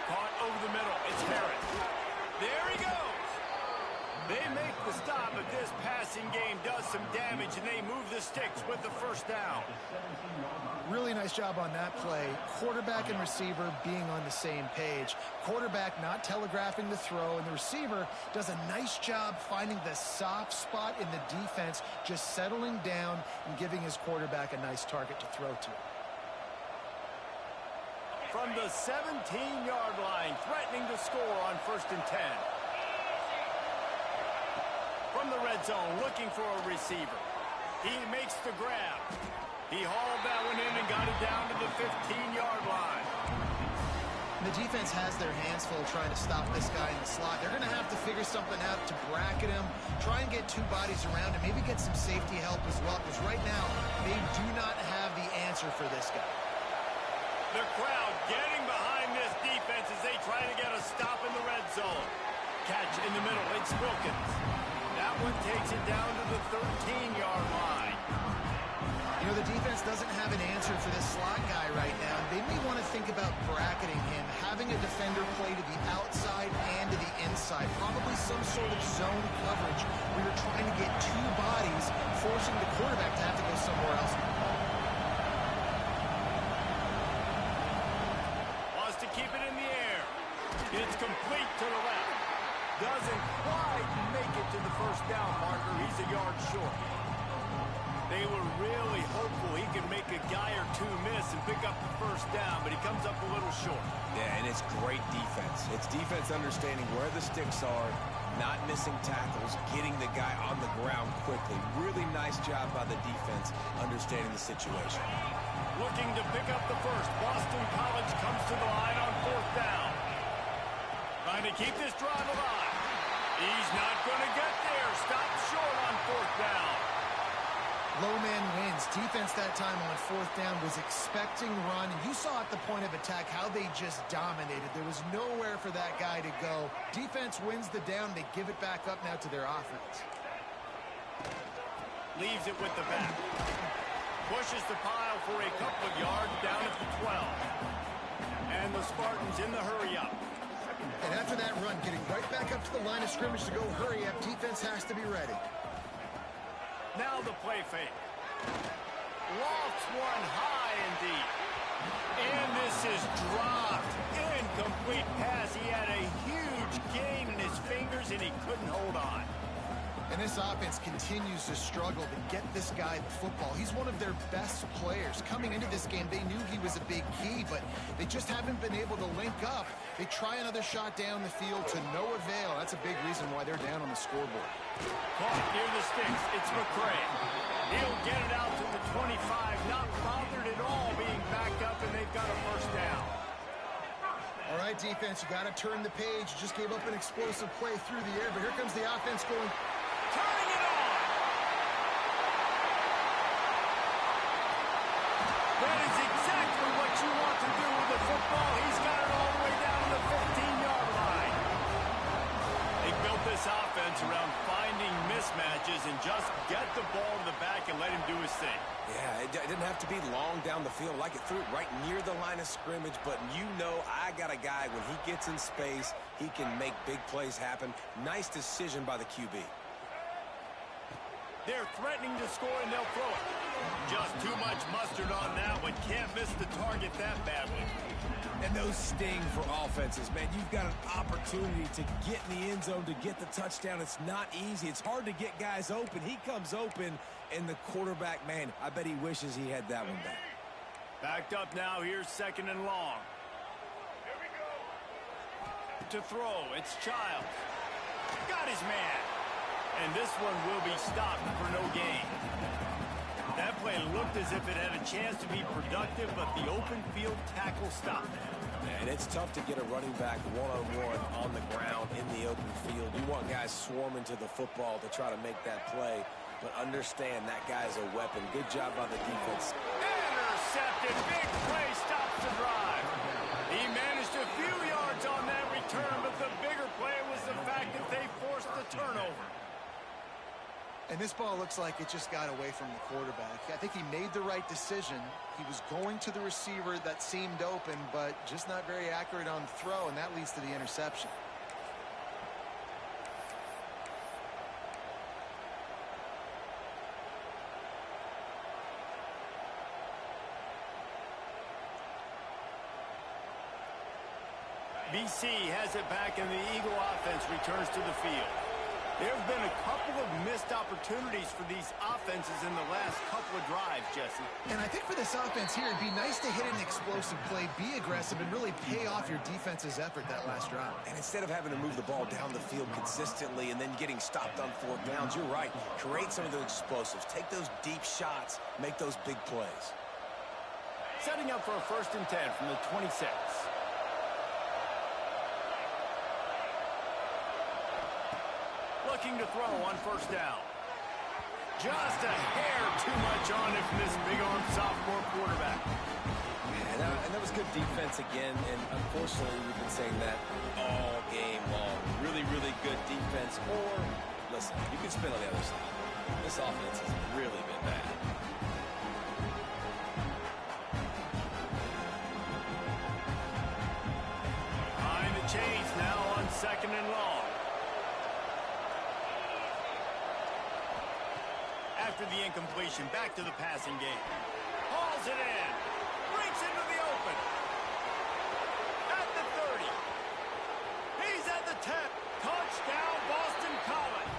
Caught over the middle. It's Harris. There he goes. They make the stop, but this passing game does some damage, and they move the sticks with the first down. Really nice job on that play. Quarterback and receiver being on the same page. Quarterback not telegraphing the throw, and the receiver does a nice job finding the soft spot in the defense, just settling down and giving his quarterback a nice target to throw to. From the 17-yard line, threatening to score on 1st and 10. From the red zone, looking for a receiver. He makes the grab. He hauled that one in and got it down to the 15-yard line. The defense has their hands full trying to stop this guy in the slot. They're going to have to figure something out to bracket him, try and get 2 bodies around him, maybe get some safety help as well, because right now they do not have the answer for this guy. The crowd getting behind this defense as they try to get a stop in the red zone. Catch in the middle. It's Wilkins. That one takes it down to the 13-yard line. You know, the defense doesn't have an answer for this slot guy right now. They may want to think about bracketing him, having a defender play to the outside and to the inside. Probably some sort of zone coverage where you're trying to get 2 bodies, forcing the quarterback to have to go somewhere else. Wants to keep it in the air. It's complete to the left. Doesn't quite make it to the first down marker. He's a yard short. They were really hopeful he could make a guy or 2 miss and pick up the first down, but he comes up a little short. Yeah, and it's great defense. It's defense understanding where the sticks are, not missing tackles, getting the guy on the ground quickly. Really nice job by the defense understanding the situation. Looking to pick up the first. Boston College comes to the line on 4th down. Trying to keep this drive alive. He's not going to get there. Stopped short on 4th down. Low man wins. Defense that time on 4th down was expecting run, and you saw at the point of attack how they just dominated. There was nowhere for that guy to go. Defense wins the down. They give it back up now to their offense. Leaves it with the back. Pushes the pile for a couple of yards down at the 12. And the Spartans in the hurry up. And after that run, getting right back up to the line of scrimmage to go hurry up, defense has to be ready. Now the play fake. Lofts one high and deep. And this is dropped. Incomplete pass. He had a huge gain in his fingers, and he couldn't hold on. And this offense continues to struggle to get this guy the football. He's one of their best players. Coming into this game, they knew he was a big key, but they just haven't been able to link up. They try another shot down the field to no avail. That's a big reason why they're down on the scoreboard. Caught near the sticks. It's McCray. He'll get it out to the 25. Not bothered at all being backed up, and they've got a first down. All right, defense, you got to turn the page. You just gave up an explosive play through the air, but here comes the offense going. Turning it on. That is exactly what you want to do with the football. He's got it all the way down to the 15-yard line. They built this offense around finding mismatches and just get the ball to the back and let him do his thing. Yeah, didn't have to be long down the field. Like it threw it right near the line of scrimmage, but you know I got a guy, when he gets in space, he can make big plays happen. Nice decision by the QB. They're threatening to score, and they'll throw it. Just too much mustard on that one. Can't miss the target that badly. And those sting for offenses, man. You've got an opportunity to get in the end zone, to get the touchdown. It's not easy. It's hard to get guys open. He comes open, and the quarterback, man, I bet he wishes he had that one back. Backed up now. Here's 2nd and long. Here we go. To throw, it's Childs. Got his man. And this one will be stopped for no gain. That play looked as if it had a chance to be productive, but the open field tackle stopped it. And it's tough to get a running back one-on-one on the ground in the open field. You want guys swarming to the football to try to make that play, but understand that guy's a weapon. Good job by the defense. Intercepted. Big play stops the drive. He managed a few yards on that return, but the bigger play was the fact that they forced the turnover. And this ball looks like it just got away from the quarterback. I think he made the right decision. He was going to the receiver that seemed open, but just not very accurate on the throw, and that leads to the interception. BC has it back, and the Eagle offense returns to the field. There have been a couple of missed opportunities for these offenses in the last couple of drives, Jesse. And I think for this offense here, it'd be nice to hit an explosive play, be aggressive, and really pay off your defense's effort that last drive. And instead of having to move the ball down the field consistently and then getting stopped on 4th downs, you're right. Create some of those explosives. Take those deep shots. Make those big plays. Setting up for a 1st and 10 from the 26. Looking to throw on 1st down. Just a hair too much on it from this big-arm sophomore quarterback. And that was good defense again, and unfortunately we've been saying that all game long. Really, really good defense. Or, listen, you can spin on the other side. This offense has really been bad. Behind the chains now on 2nd and long. After the incompletion, back to the passing game. Hauls it in. Breaks into the open. At the 30. He's at the 10. Touchdown, Boston College.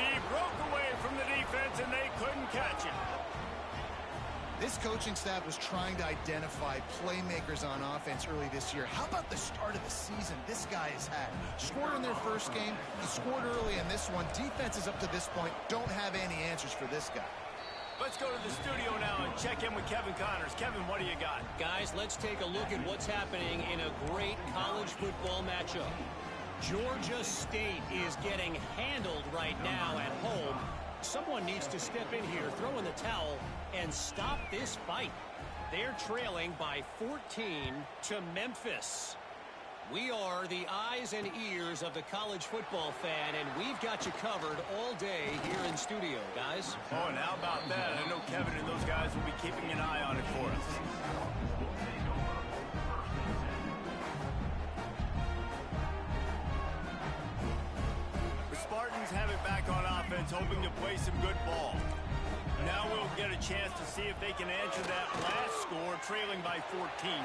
He broke away from the defense, and they couldn't catch him. This coaching staff was trying to identify playmakers on offense early this year. How about the start of the season this guy has had? Scored in their first game. He scored early in this one. Defenses up to this point don't have any answers for this guy. Let's go to the studio now and check in with Kevin Connors. Kevin, what do you got? Guys, let's take a look at what's happening in a great college football matchup. Georgia State is getting handled right now at home. Someone needs to step in here, throw in the towel, and stop this fight. They're trailing by 14 to Memphis. We are the eyes and ears of the college football fan, and we've got you covered all day here in studio, guys. Oh, and how about that? I know Kevin and those guys will be keeping an eye on it for us. The Spartans have it back on offense, hoping to play some good ball. Now we'll get a chance to see if they can answer that last score, trailing by 14,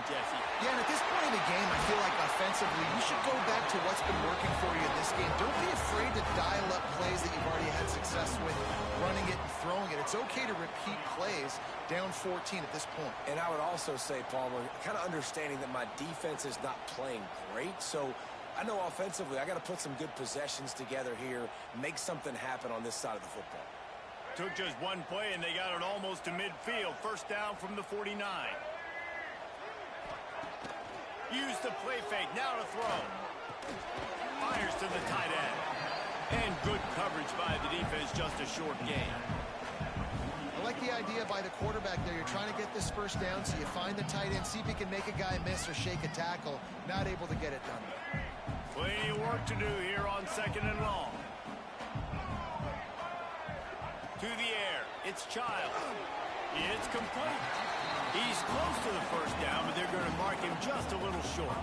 Jesse. Yeah, and at this point in the game, I feel like offensively, you should go back to what's been working for you in this game. Don't be afraid to dial up plays that you've already had success with, running it and throwing it. It's okay to repeat plays down 14 at this point. And I would also say, Palmer, kind of understanding that my defense is not playing great, so I know offensively I got to put some good possessions together here, make something happen on this side of the football. Took just one play, and they got it almost to midfield. 1st down from the 49. Use the play fake. Now to throw. Fires to the tight end. And good coverage by the defense. Just a short gain. I like the idea by the quarterback there. You're trying to get this 1st down, so you find the tight end, see if he can make a guy miss or shake a tackle. Not able to get it done. Plenty of work to do here on 2nd and long. To the air. It's Childs. It's complete. He's close to the first down, but they're going to mark him just a little short.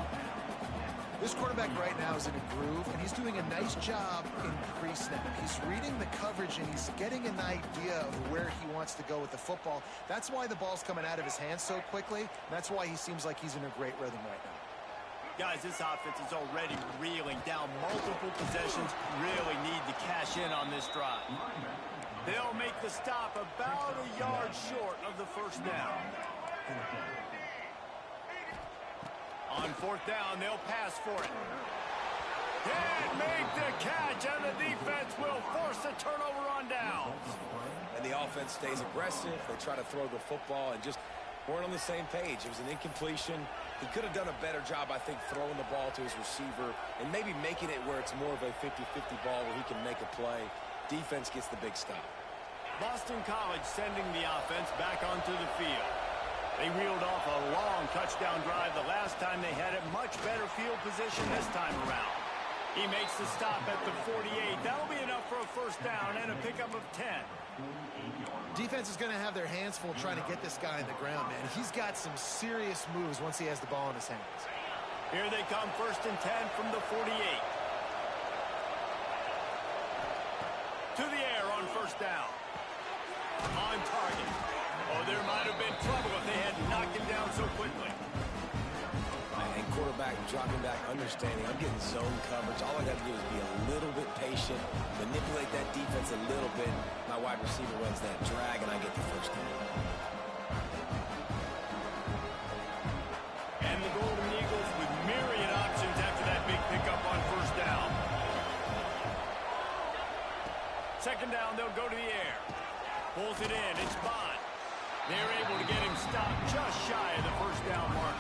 This quarterback right now is in a groove, and he's doing a nice job in pre-snap. He's reading the coverage, and he's getting an idea of where he wants to go with the football. That's why the ball's coming out of his hands so quickly. That's why he seems like he's in a great rhythm right now. Guys, this offense is already reeling down multiple possessions. Really need to cash in on this drive. They'll make the stop about a yard short of the first down. On fourth down, they'll pass for it. Can't make the catch, and the defense will force a turnover on downs. And the offense stays aggressive. They try to throw the football and just weren't on the same page. It was an incompletion. He could have done a better job, I think, throwing the ball to his receiver and maybe making it where it's more of a 50-50 ball where he can make a play. Defense gets the big stop. Boston College sending the offense back onto the field. They reeled off a long touchdown drive the last time they had it. Much better field position this time around. He makes the stop at the 48. That'll be enough for a first down and a pickup of 10. Defense is going to have their hands full trying to get this guy in the ground, man. He's got some serious moves once he has the ball in his hands. Here they come, 1st and 10 from the 48. To the air on first down. On target. Oh, there might have been trouble if they had knocked him down so quickly. And quarterback dropping back, understanding I'm getting zone coverage. All I got to do is be a little bit patient, manipulate that defense a little bit. My wide receiver runs that drag, and I get the first down. And the Golden Eagles with myriad options after that big pickup on first down. Second down, they'll go to the air. Pulls it in. It's Bond. They're able to get him stopped just shy of the first down mark.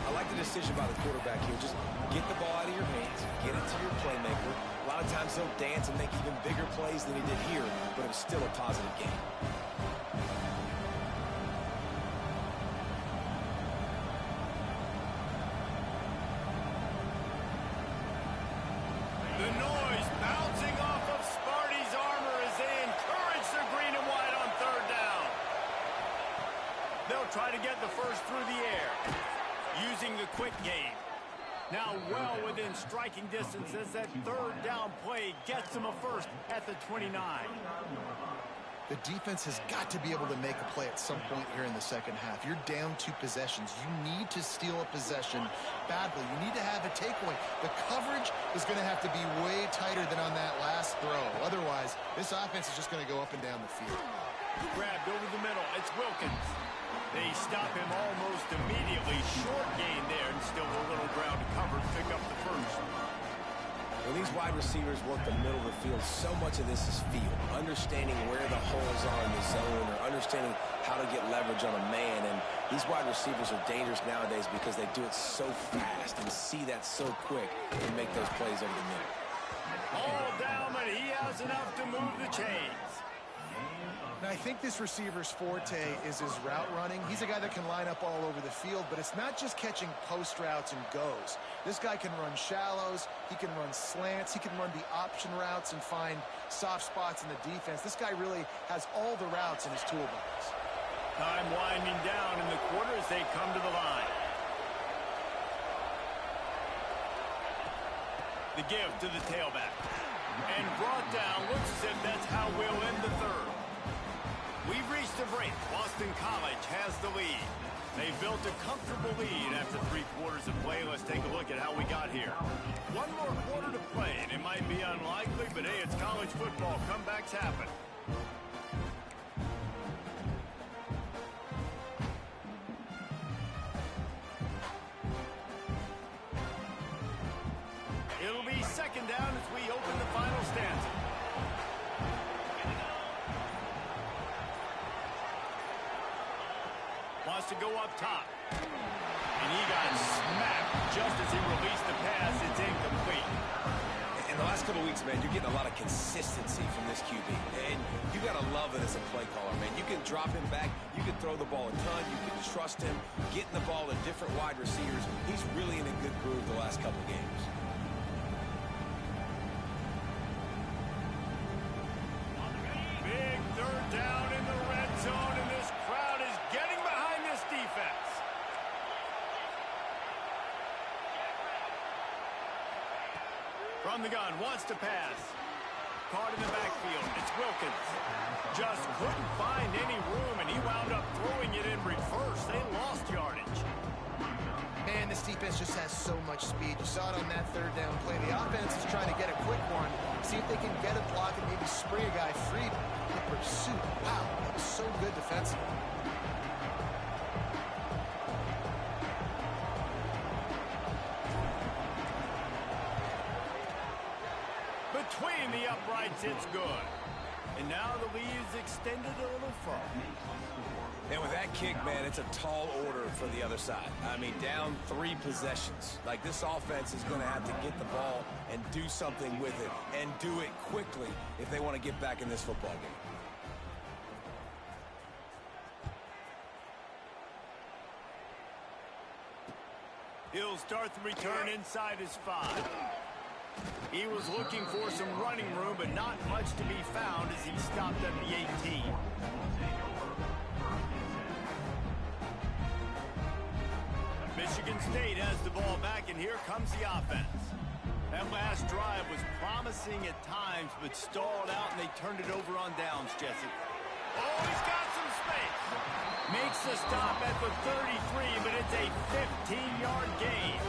I like the decision by the quarterback here. Just get the ball out of your hands, get it to your playmaker. A lot of times he'll dance and make even bigger plays than he did here, but it was still a positive game. The noise bouncing off of Sparty's armor as they encourage the green and white on third down. They'll try to get the first through the air, using the quick game. Now well within striking distance as that third down play gets them a first at the 29. The defense has got to be able to make a play at some point here in the second half. You're down 2 possessions. You need to steal a possession badly. You need to have a takeaway. The coverage is going to have to be way tighter than on that last throw. Otherwise, this offense is just going to go up and down the field. Grabbed over the middle. It's Wilkins. They stop him almost immediately. Short gain there, and still a little ground to cover to pick up the first. When these wide receivers work the middle of the field, so much of this is feel. Understanding where the holes are in the zone or understanding how to get leverage on a man. And these wide receivers are dangerous nowadays because they do it so fast and see that so quick and make those plays over the middle. All down, but he has enough to move the chains. Now, I think this receiver's forte is his route running. He's a guy that can line up all over the field, but it's not just catching post routes and goes. This guy can run shallows, he can run slants, he can run the option routes and find soft spots in the defense. This guy really has all the routes in his toolbox. Time winding down in the quarter as they come to the line. The give to the tailback. And brought down. Looks as if that's how we'll end the third. We've reached the break. Boston College has the lead. They built a comfortable lead after 3 quarters of play. Let's take a look at how we got here. One more quarter to play, and it might be unlikely, but hey, it's college football. Comebacks happen. It'll be second down as we open the final stanza. Wants to go up top. And he got smacked just as he released the pass. It's incomplete. In the last couple of weeks, man, you're getting a lot of consistency from this QB. And you got to love it as a play caller, man. You can drop him back. You can throw the ball a ton. You can trust him. Getting the ball to different wide receivers. He's really in a good groove the last couple of games. Big third down in the red zone. From the gun, wants to pass. Caught in the backfield. It's Wilkins. Just couldn't find any room, and he wound up throwing it in reverse. They lost yardage. Man, this defense just has so much speed. You saw it on that third down play. The offense is trying to get a quick one, see if they can get a block and maybe spring a guy free. The pursuit, wow, that was so good defensively. Between the uprights, it's good. And now the lead is extended a little further. And with that kick, man, it's a tall order for the other side. I mean, down 3 possessions. Like, this offense is going to have to get the ball and do something with it, and do it quickly if they want to get back in this football game. He'll start the return inside his 5. He was looking for some running room, but not much to be found as he stopped at the 18. Michigan State has the ball back, and here comes the offense. That last drive was promising at times, but stalled out, and they turned it over on downs, Jesse. Oh, he's got some space. Makes the stop at the 33, but it's a 15-yard gain.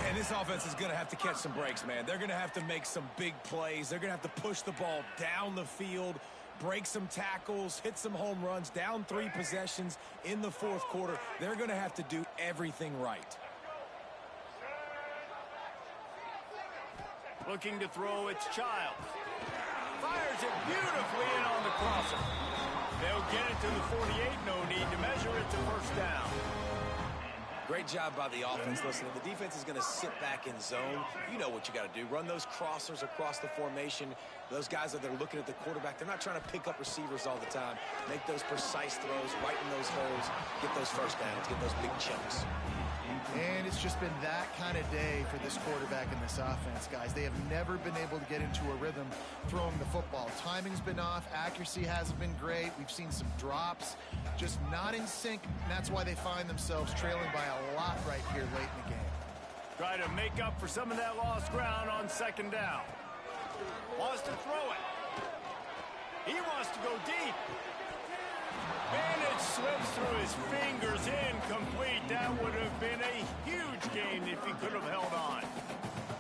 And this offense is going to have to catch some breaks, man. They're going to have to make some big plays. They're going to have to push the ball down the field, break some tackles, hit some home runs, down 3 possessions in the fourth quarter. They're going to have to do everything right. Looking to throw, it's Childs. Fires it beautifully in on the crosser. They'll get it to the 48, no need to measure it to first down. Great job by the offense. Listen, the defense is going to sit back in zone. You know what you got to do. Run those crossers across the formation. Those guys that are looking at the quarterback, they're not trying to pick up receivers all the time. Make those precise throws, right in those holes, get those first downs, get those big chunks. And it's just been that kind of day for this quarterback and this offense, guys. They have never been able to get into a rhythm throwing the football. Timing's been off. Accuracy hasn't been great. We've seen some drops. Just not in sync. And that's why they find themselves trailing by a lot right here late in the game. Try to make up for some of that lost ground on second down. Wants to throw it. He wants to go deep. And it slips through his fingers, incomplete. That would have been a huge gain if he could have held on.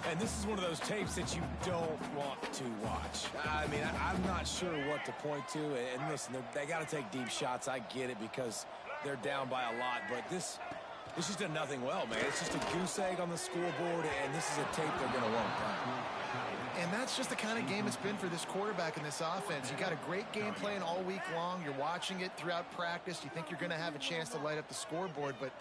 And this is one of those tapes that you don't want to watch. I mean, I'm not sure what to point to. And listen, they got to take deep shots. I get it because they're down by a lot. But this just did nothing well, man. It's just a goose egg on the scoreboard, and this is a tape they're going to want. And that's just the kind of game it's been for this quarterback and this offense. You got a great game plan all week long. You're watching it throughout practice. You think you're going to have a chance to light up the scoreboard, but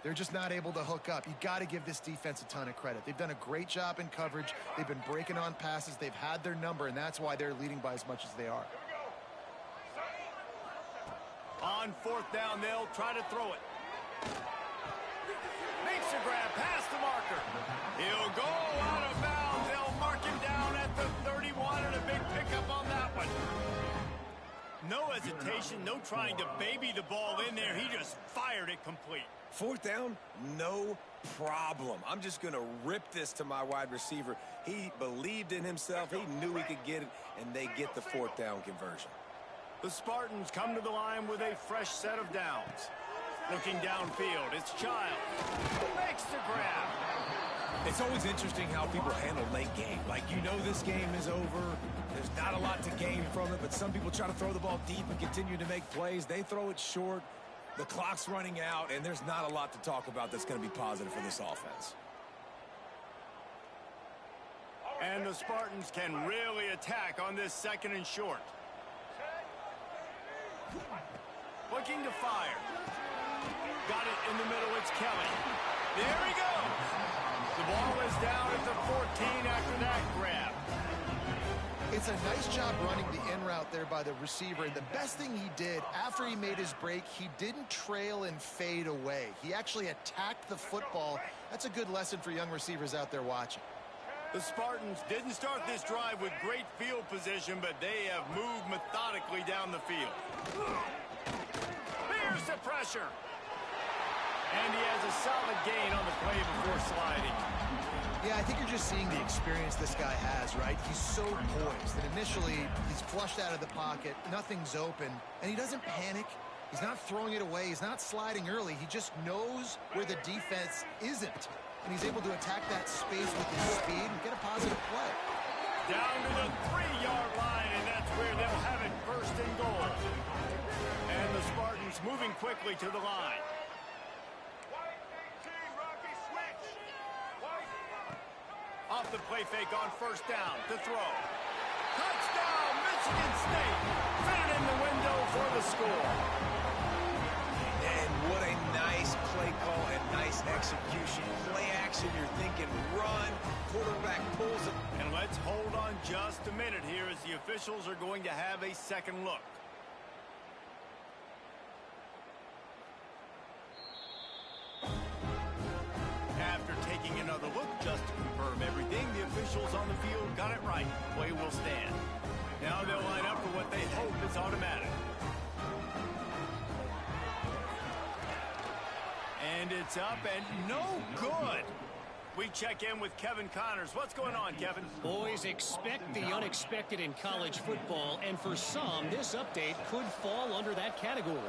they're just not able to hook up. You got to give this defense a ton of credit. They've done a great job in coverage. They've been breaking on passes. They've had their number, and that's why they're leading by as much as they are. On fourth down, they'll try to throw it. Makes a grab past the marker. He'll go out of bounds. They'll mark him down at the 31, and a big pickup on that one. No hesitation, no trying to baby the ball in there. He just fired it complete. Fourth down, no problem. I'm just going to rip this to my wide receiver. He believed in himself. He knew he could get it, and they get the fourth down conversion. The Spartans come to the line with a fresh set of downs. Looking downfield, it's Childs. Makes the grab. It's always interesting how people handle late game. Like, you know this game is over. There's not a lot to gain from it, but some people try to throw the ball deep and continue to make plays. They throw it short. The clock's running out, and there's not a lot to talk about that's going to be positive for this offense. And the Spartans can really attack on this second and short. Looking to fire. Got it in the middle, it's Kelly. There he goes. The ball is down at the 14 after that grab. It's a nice job running the in route there by the receiver. And the best thing he did after he made his break, he didn't trail and fade away. He actually attacked the football. That's a good lesson for young receivers out there watching. The Spartans didn't start this drive with great field position, but they have moved methodically down the field. There's the pressure. And he has a solid gain on the play before sliding. Yeah, I think you're just seeing the experience this guy has, right? He's so poised. And initially, he's flushed out of the pocket. Nothing's open. And he doesn't panic. He's not throwing it away. He's not sliding early. He just knows where the defense isn't. And he's able to attack that space with his speed and get a positive play. Down to the 3-yard line, and that's where they'll have it, first and goal. And the Spartans moving quickly to the line. Off the play fake on first down to throw. Touchdown, Michigan State. Fitted in the window for the score. And what a nice play call and nice execution. Play action, you're thinking run, quarterback pulls it. And let's hold on just a minute here as the officials are going to have a second look. After taking another look just to confirm everything, the officials on the field got it right. Play will stand. Now they'll line up for what they hope is automatic. And it's up and no good. We check in with Kevin Connors. What's going on, Kevin? Boys, expect the unexpected in college football, and for some, this update could fall under that category.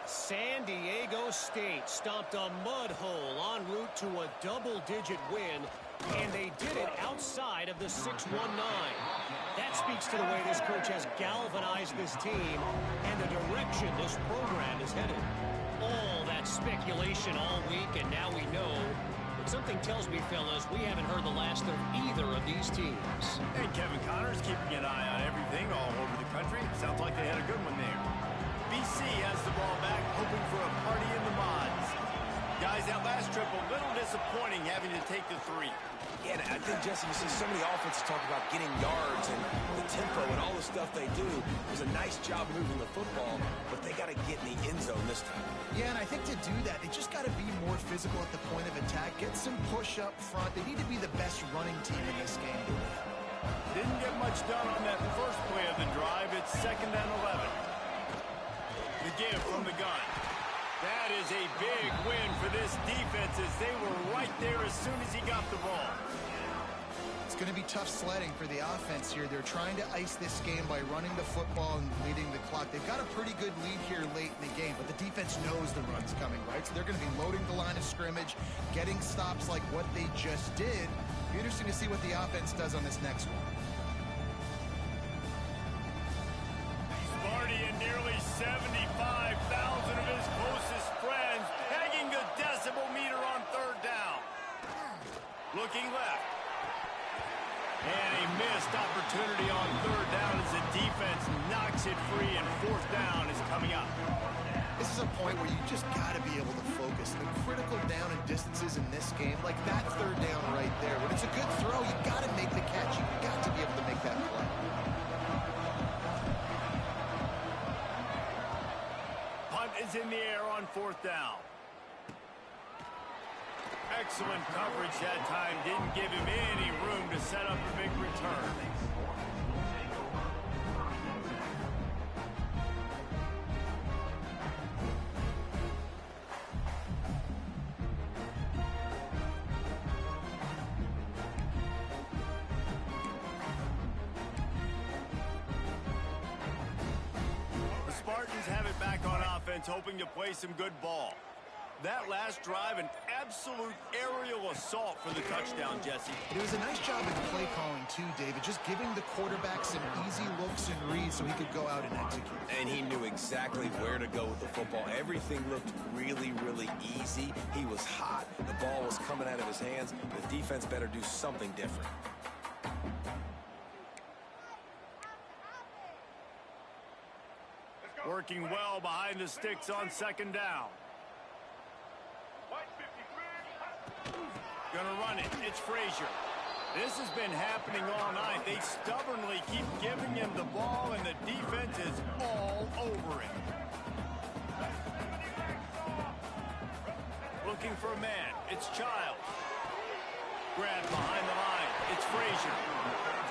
San Diego State stomped a mud hole en route to a double-digit win, and they did it outside of the 6-1-9. That speaks to the way this coach has galvanized this team and the direction this program is headed. All that speculation all week, and now we know. But something tells me, fellas, we haven't heard the last of either of these teams. And Kevin Connors keeping an eye on everything all over the country. Sounds like they had a good one there. BC has the ball back, hoping for a party in the mods. Guys, that last trip, a little disappointing having to take the 3. Yeah, and I think, Jesse, you see so many offenses talk about getting yards and the tempo and all the stuff they do. It was a nice job moving the football, but they got to get in the end zone this time. Yeah, and I think to do that, they just got to be more physical at the point of attack, get some push up front. They need to be the best running team in this game to win. Didn't get much done on that first play of the drive. It's 2nd and 11. The give from the gun. That is a big win for this defense as they were right there as soon as he got the ball. It's going to be tough sledding for the offense here. They're trying to ice this game by running the football and leading the clock. They've got a pretty good lead here late in the game, but the defense knows the run's coming, right? So they're going to be loading the line of scrimmage, getting stops like what they just did. Be interesting to see what the offense does on this next one. Sparty and nearly 75,000 of his closest friends pegging the decibel meter on 3rd down. Looking left. And a missed opportunity on 3rd down as the defense knocks it free, and 4th down is coming up. This is a point where you just got to be able to focus. The critical down and distances in this game, like that 3rd down right there. When it's a good throw, you got to make the catch. You got to be able to make that play. Punt is in the air on 4th down. Excellent coverage that time. Didn't give him any room to set up a big return. The Spartans have it back on offense, hoping to play some good ball. That last drive, an absolute aerial assault for the touchdown, Jesse. It was a nice job in play calling, too, David. Just giving the quarterback some easy looks and reads so he could go out and execute. And he knew exactly where to go with the football. Everything looked really, really easy. He was hot. The ball was coming out of his hands. The defense better do something different. Working well behind the sticks on 2nd down. Gonna run it. It's Frazier. This has been happening all night. They stubbornly keep giving him the ball, and the defense is all over it. Looking for a man. It's Childs. Grab behind the line. It's Frazier.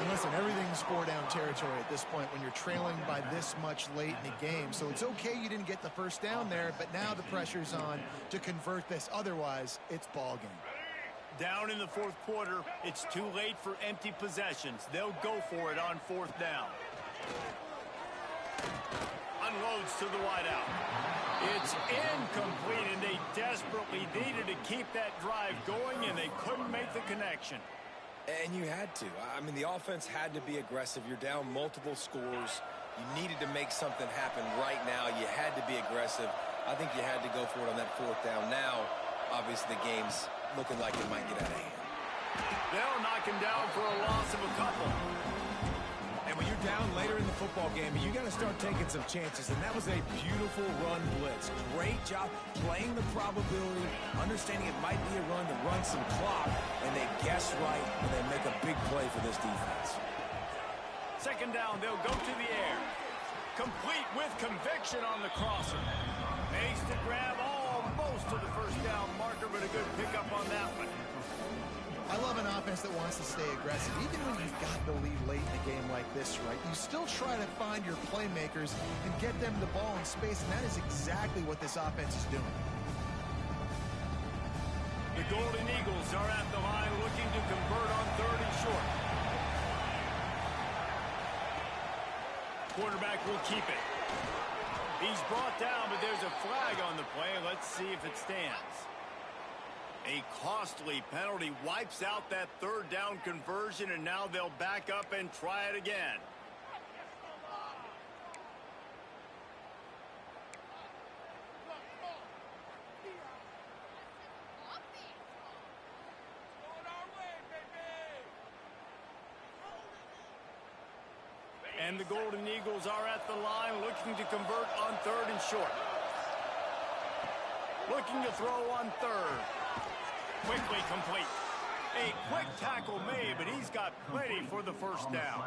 And listen, everything's 4-down territory at this point when you're trailing by this much late in the game. So it's okay you didn't get the 1st down there, but now the pressure's on to convert this. Otherwise, it's ball game. Down in the fourth quarter, it's too late for empty possessions. They'll go for it on fourth down. Unloads to the wideout. It's incomplete, and they desperately needed to keep that drive going, and they couldn't make the connection. And you had to. I mean, the offense had to be aggressive. You're down multiple scores. You needed to make something happen right now. You had to be aggressive. I think you had to go for it on that fourth down. Now, obviously, the game's looking like it might get out of hand. They'll knock him down for a loss of a couple. And when you're down later in the football game, you got to start taking some chances. And that was a beautiful run blitz. Great job playing the probability, understanding it might be a run to run some clock, and they guess right and they make a big play for this defense. Second down, they'll go to the air. Complete with conviction on the crosser. Makes the grab almost to the first down marker, but a good pickup on that one. I love an offense that wants to stay aggressive. Even when you've got the lead late in a game like this, right, you still try to find your playmakers and get them the ball in space, and that is exactly what this offense is doing. The Golden Eagles are at the line looking to convert on third and short. Quarterback will keep it. He's brought down, but there's a flag on the play. Let's see if it stands. A costly penalty wipes out that third down conversion, and now they'll back up and try it again. And the Golden Eagles are at the line looking to convert on third and short. Looking to throw on third. Quickly complete. A quick tackle made, but he's got plenty for the first down.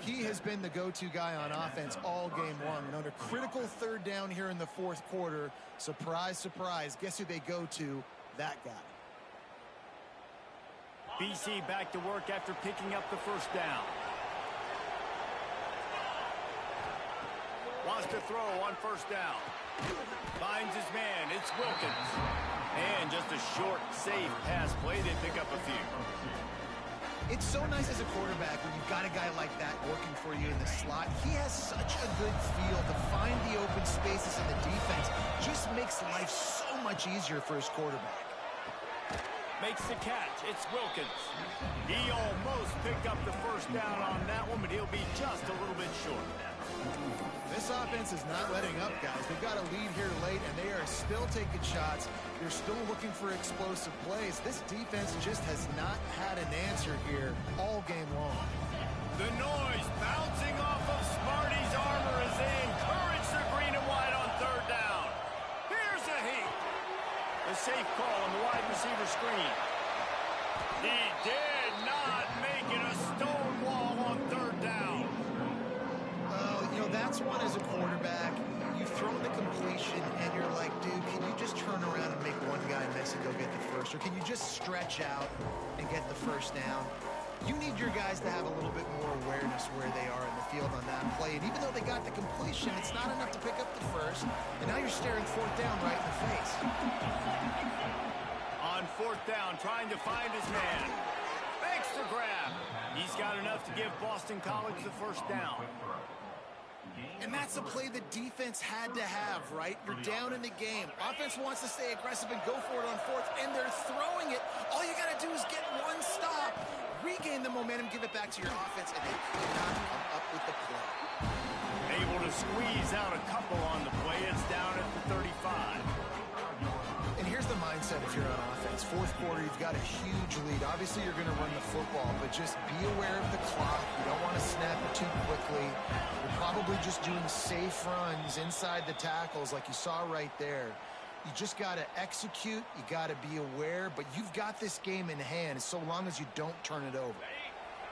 He has been the go-to guy on offense all game long. And under critical third down here in the fourth quarter, surprise, surprise, guess who they go to? That guy. BC back to work after picking up the first down. Wants to throw on first down. Finds his man. It's Wilkins. And just a short, safe pass play. They pick up a few. It's so nice as a quarterback when you've got a guy like that working for you in the slot. He has such a good feel to find the open spaces in the defense. Just makes life so much easier for his quarterback. Makes the catch. It's Wilkins. He almost picked up the first down on that one, but he'll be just a little bit short. This offense is not letting up, guys. They've got a lead here late, and they are still taking shots. They're still looking for explosive plays. This defense just has not had an answer here all game long. The noise bouncing off of Smarty's armor as they encourage the green and white on third down. Here's a heat. A safe call on the wide receiver screen. He did not make it a stone wall on third down. You know, that's one as a quarterback. You've thrown the completion, and you're like, dude, can you just turn around and make one guy miss and go get the first? Or can you just stretch out and get the first down? You need your guys to have a little bit more awareness where they are in the field on that play. And even though they got the completion, it's not enough to pick up the first. And now you're staring fourth down right in the face. On fourth down, trying to find his man. Makes the grab. He's got enough to give Boston College the first down. And that's a play the defense had to have, right? You're down in the game. Offense wants to stay aggressive and go for it on fourth, and they're throwing it. All you got to do is get one stop, regain the momentum, give it back to your offense, and they cannot come up with the play. Able to squeeze out a couple on the play. It's down at the 35. And here's the mindset if you're on offense. Fourth quarter, you've got a huge lead. Obviously, you're going to run the football, but just be aware of the clock. You don't want to snap it too quickly. You're probably just doing safe runs inside the tackles like you saw right there. You just got to execute. You got to be aware, but you've got this game in hand so long as you don't turn it over.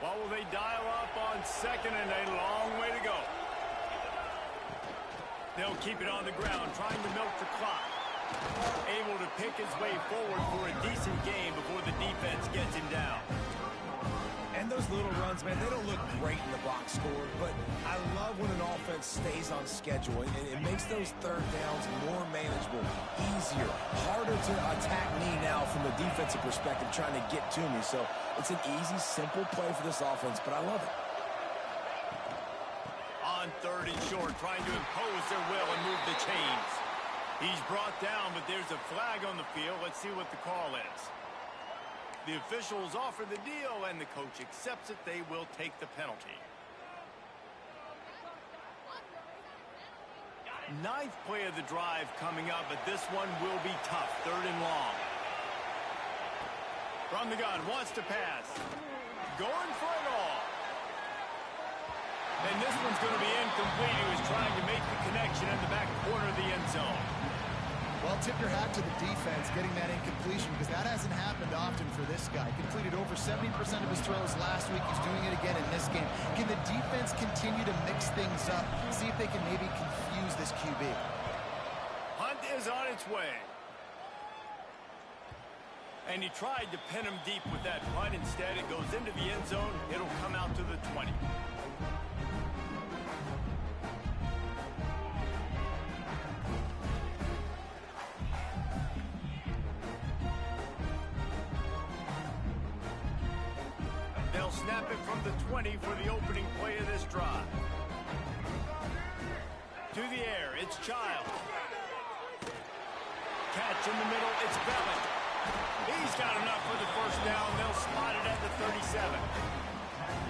What will they dial up on second, and a long way to go. They'll keep it on the ground, trying to milk the clock. Able to pick his way forward for a decent game before the defense gets him down. And those little runs, man, they don't look great in the box score, but I love when an offense stays on schedule, and it makes those third downs more manageable, easier, harder to attack me now from the defensive perspective trying to get to me. So it's an easy, simple play for this offense, but I love it. On 3rd and short, trying to impose their will and move the chains. He's brought down, but there's a flag on the field. Let's see what the call is. The officials offer the deal, and the coach accepts it. They will take the penalty. 9th play of the drive coming up, but this one will be tough. 3rd and long. From the gun, wants to pass. Going for it all. And this one's going to be incomplete. He was trying to make the connection in the back corner of the end zone. Well, tip your hat to the defense getting that incompletion, because that hasn't happened often for this guy. Completed over 70% of his throws last week. He's doing it again in this game. Can the defense continue to mix things up? See if they can maybe confuse this QB. Hunt is on its way. And he tried to pin him deep with that punt. Instead, it goes into the end zone. It'll come out to the 20. They'll snap it from the 20 for the opening play of this drive. To the air, it's Child. Catch in the middle, it's Belling. He's got enough for the first down. They'll spot it at the 37.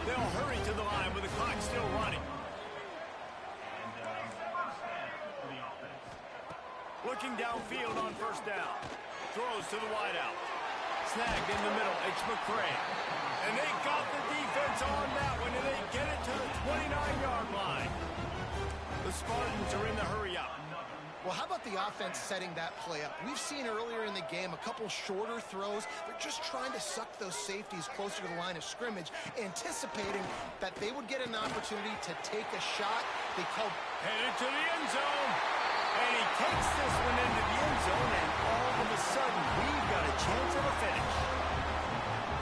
They'll hurry to the line with the clock still running. Looking downfield on first down. Throws to the wideout. Snagged in the middle, it's McCray. And they got the defense on that one, and they get it to the 29-yard line. The Spartans are in the hurry up. Well, how about the offense setting that play up? We've seen earlier in the game a couple shorter throws. They're just trying to suck those safeties closer to the line of scrimmage, anticipating that they would get an opportunity to take a shot. They called headed to the end zone. And he takes this one into the end zone, and all of a sudden, we've got a chance of a finish.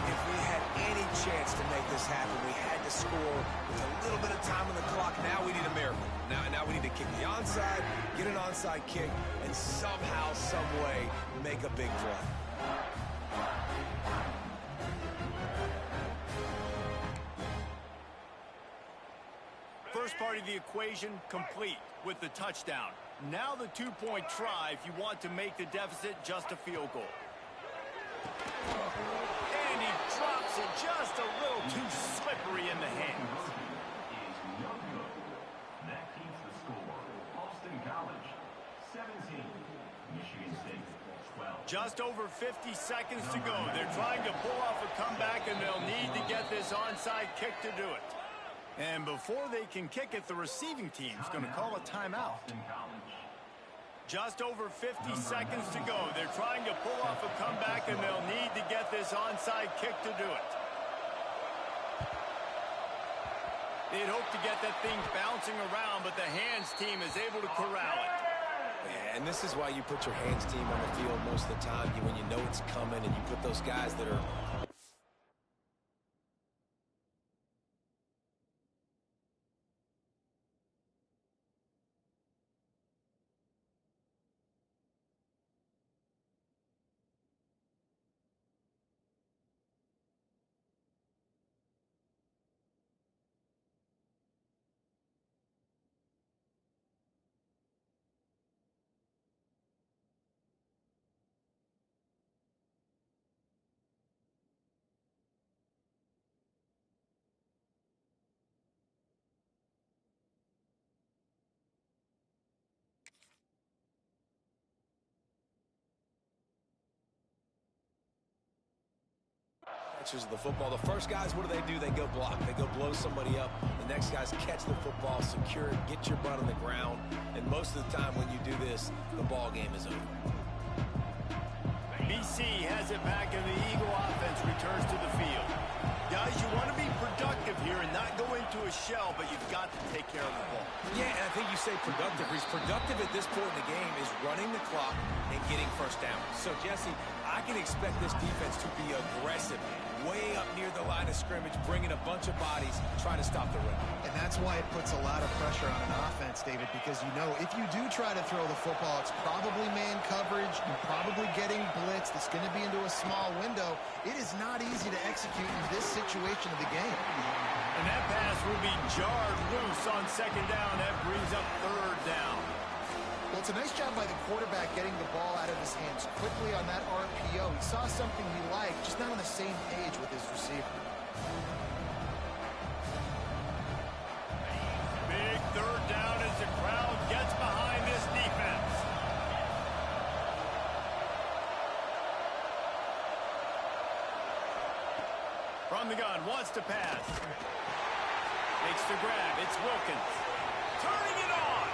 If we had any chance to make this happen, we had to score with a little bit of time on the clock. Now we need a miracle. Now we need to kick the onside, get an onside kick, and somehow, some way, make a big play. First part of the equation complete with the touchdown. Now the two-point try if you want to make the deficit just a field goal. And he drops it just a little too slippery in the hands. That keeps the score. Austin College, 17. Michigan State, 12. Just over 50 seconds to go. They're trying to pull off a comeback, and they'll need to get this onside kick to do it. And before they can kick it, the receiving team's going to call a timeout. Just over 50 seconds to go. They're trying to pull off a comeback, and they'll need to get this onside kick to do it. They'd hope to get that thing bouncing around, but the hands team is able to corral it. Yeah, and this is why you put your hands team on the field most of the time, when you know it's coming, and you put those guys that are catchers of the football. The first guys, what do? They go block. They go blow somebody up. The next guys catch the football, secure it, get your butt on the ground. And most of the time when you do this, the ball game is over. BC has it back, and the Eagle offense returns to the field. Guys, you want to be productive here and not go into a shell, but you've got to take care of the ball. Yeah, and I think you say productive. He's productive at this point in the game is running the clock and getting first down. So, Jesse, I can expect this defense to be aggressive, way up near the line of scrimmage, bringing a bunch of bodies, trying to stop the run. And that's why it puts a lot of pressure on an offense, David, because you know if you do try to throw the football, it's probably man coverage, you're probably getting blitzed, it's going to be into a small window. It is not easy to execute in this situation of the game. And that pass will be jarred loose on second down. That brings up third down. Well, it's a nice job by the quarterback getting the ball out of his hands quickly on that RPO. He saw something he liked, just not on the same page with his receiver. Big third down as the crowd gets behind this defense. From the gun, wants to pass. Makes the grab. It's Wilkins. Turning it on.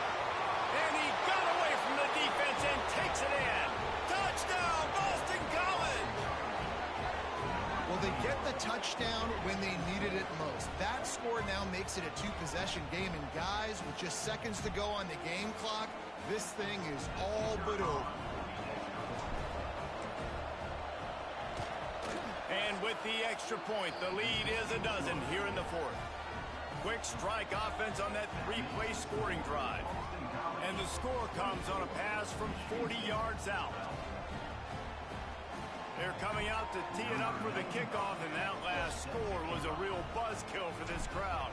And he got away from the defense and takes it in. Touchdown, Boston College! Well, they get the touchdown when they needed it most. That score now makes it a two-possession game. And guys, with just seconds to go on the game clock, this thing is all but over. And with the extra point, the lead is a dozen here in the fourth. Quick strike offense on that three-play scoring drive. And the score comes on a pass from 40 yards out. They're coming out to tee it up for the kickoff, and that last score was a real buzzkill for this crowd.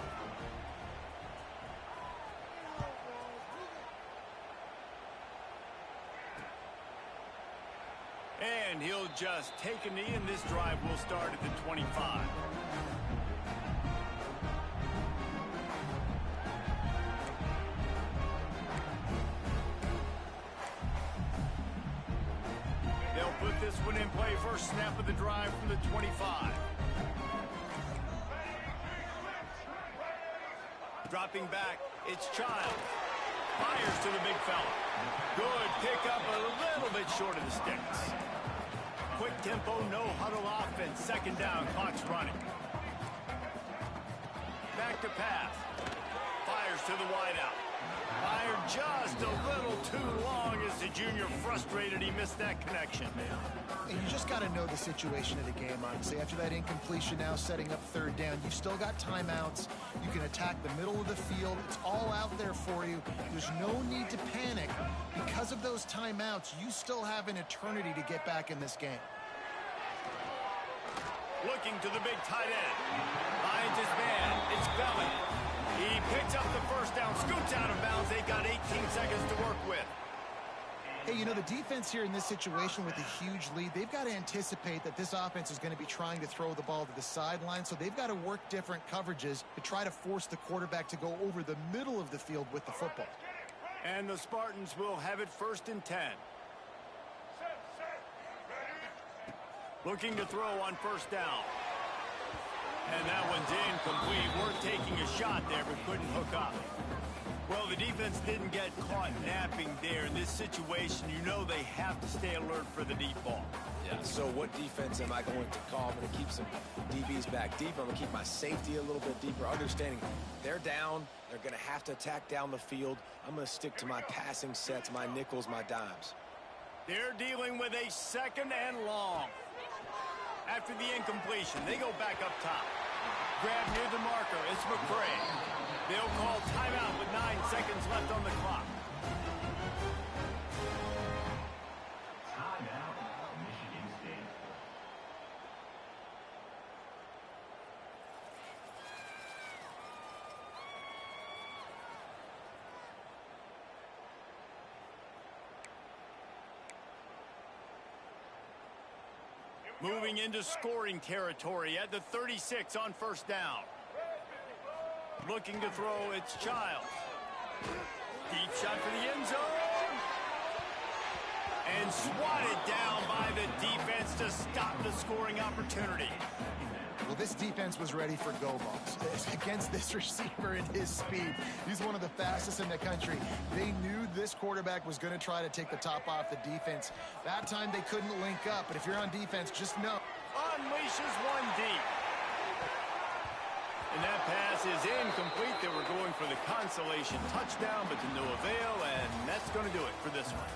And he'll just take a knee, and this drive will start at the 25. They'll put this one in play. First snap of the drive from the 25. Dropping back, it's Child. Fires to the big fella. Good pickup, a little bit short of the sticks. Quick tempo, no huddle offense. Second down, clock's running. Back to pass. Fires to the wideout. Fired just a little too long as the junior frustrated he missed that connection. And you just got to know the situation of the game, honestly. After that incompletion, now setting up third down, you've still got timeouts. You can attack the middle of the field. It's all out there for you. There's no need to panic. Because of those timeouts, you still have an eternity to get back in this game. Looking to the big tight end. Finds his man. It's Belly. He picks up the first down, scoots out of bounds. They got 18 seconds to work with. Hey, you know, the defense here in this situation with a huge lead, they've got to anticipate that this offense is going to be trying to throw the ball to the sideline, so they've got to work different coverages to try to force the quarterback to go over the middle of the field with the football. And the Spartans will have it 1st and 10. Looking to throw on first down. And that one's incomplete. Worth taking a shot there, but couldn't hook up. Well, the defense didn't get caught napping there. In this situation, you know they have to stay alert for the deep ball. Yeah, so what defense am I going to call? I'm going to keep some DBs back deep. I'm going to keep my safety a little bit deeper, understanding they're down. They're going to have to attack down the field. I'm going to stick to my passing sets, my nickels, my dimes. They're dealing with a second and long. After the incompletion, they go back up top. Grab near the marker. It's McCray. They'll call timeout with 9 seconds left on the clock. Timeout, Michigan State. Moving into scoring territory at the 36 on first down. Looking to throw, it's Childs. Deep shot for the end zone. And swatted down by the defense to stop the scoring opportunity. Well, this defense was ready for go balls against this receiver and his speed. He's one of the fastest in the country. They knew this quarterback was going to try to take the top off the defense. That time they couldn't link up, but if you're on defense, just know. Unleashes one deep. And that pass is incomplete. They were going for the consolation touchdown, but to no avail, and that's going to do it for this one.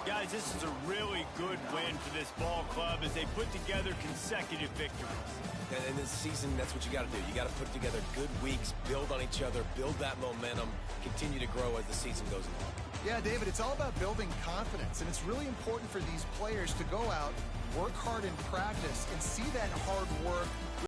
Guys, this is a really good win for this ball club as they put together consecutive victories. And in this season, that's what you got to do. You got to put together good weeks, build on each other, build that momentum, continue to grow as the season goes along. Yeah, David, it's all about building confidence, and it's really important for these players to go out, work hard in practice, and see that hard work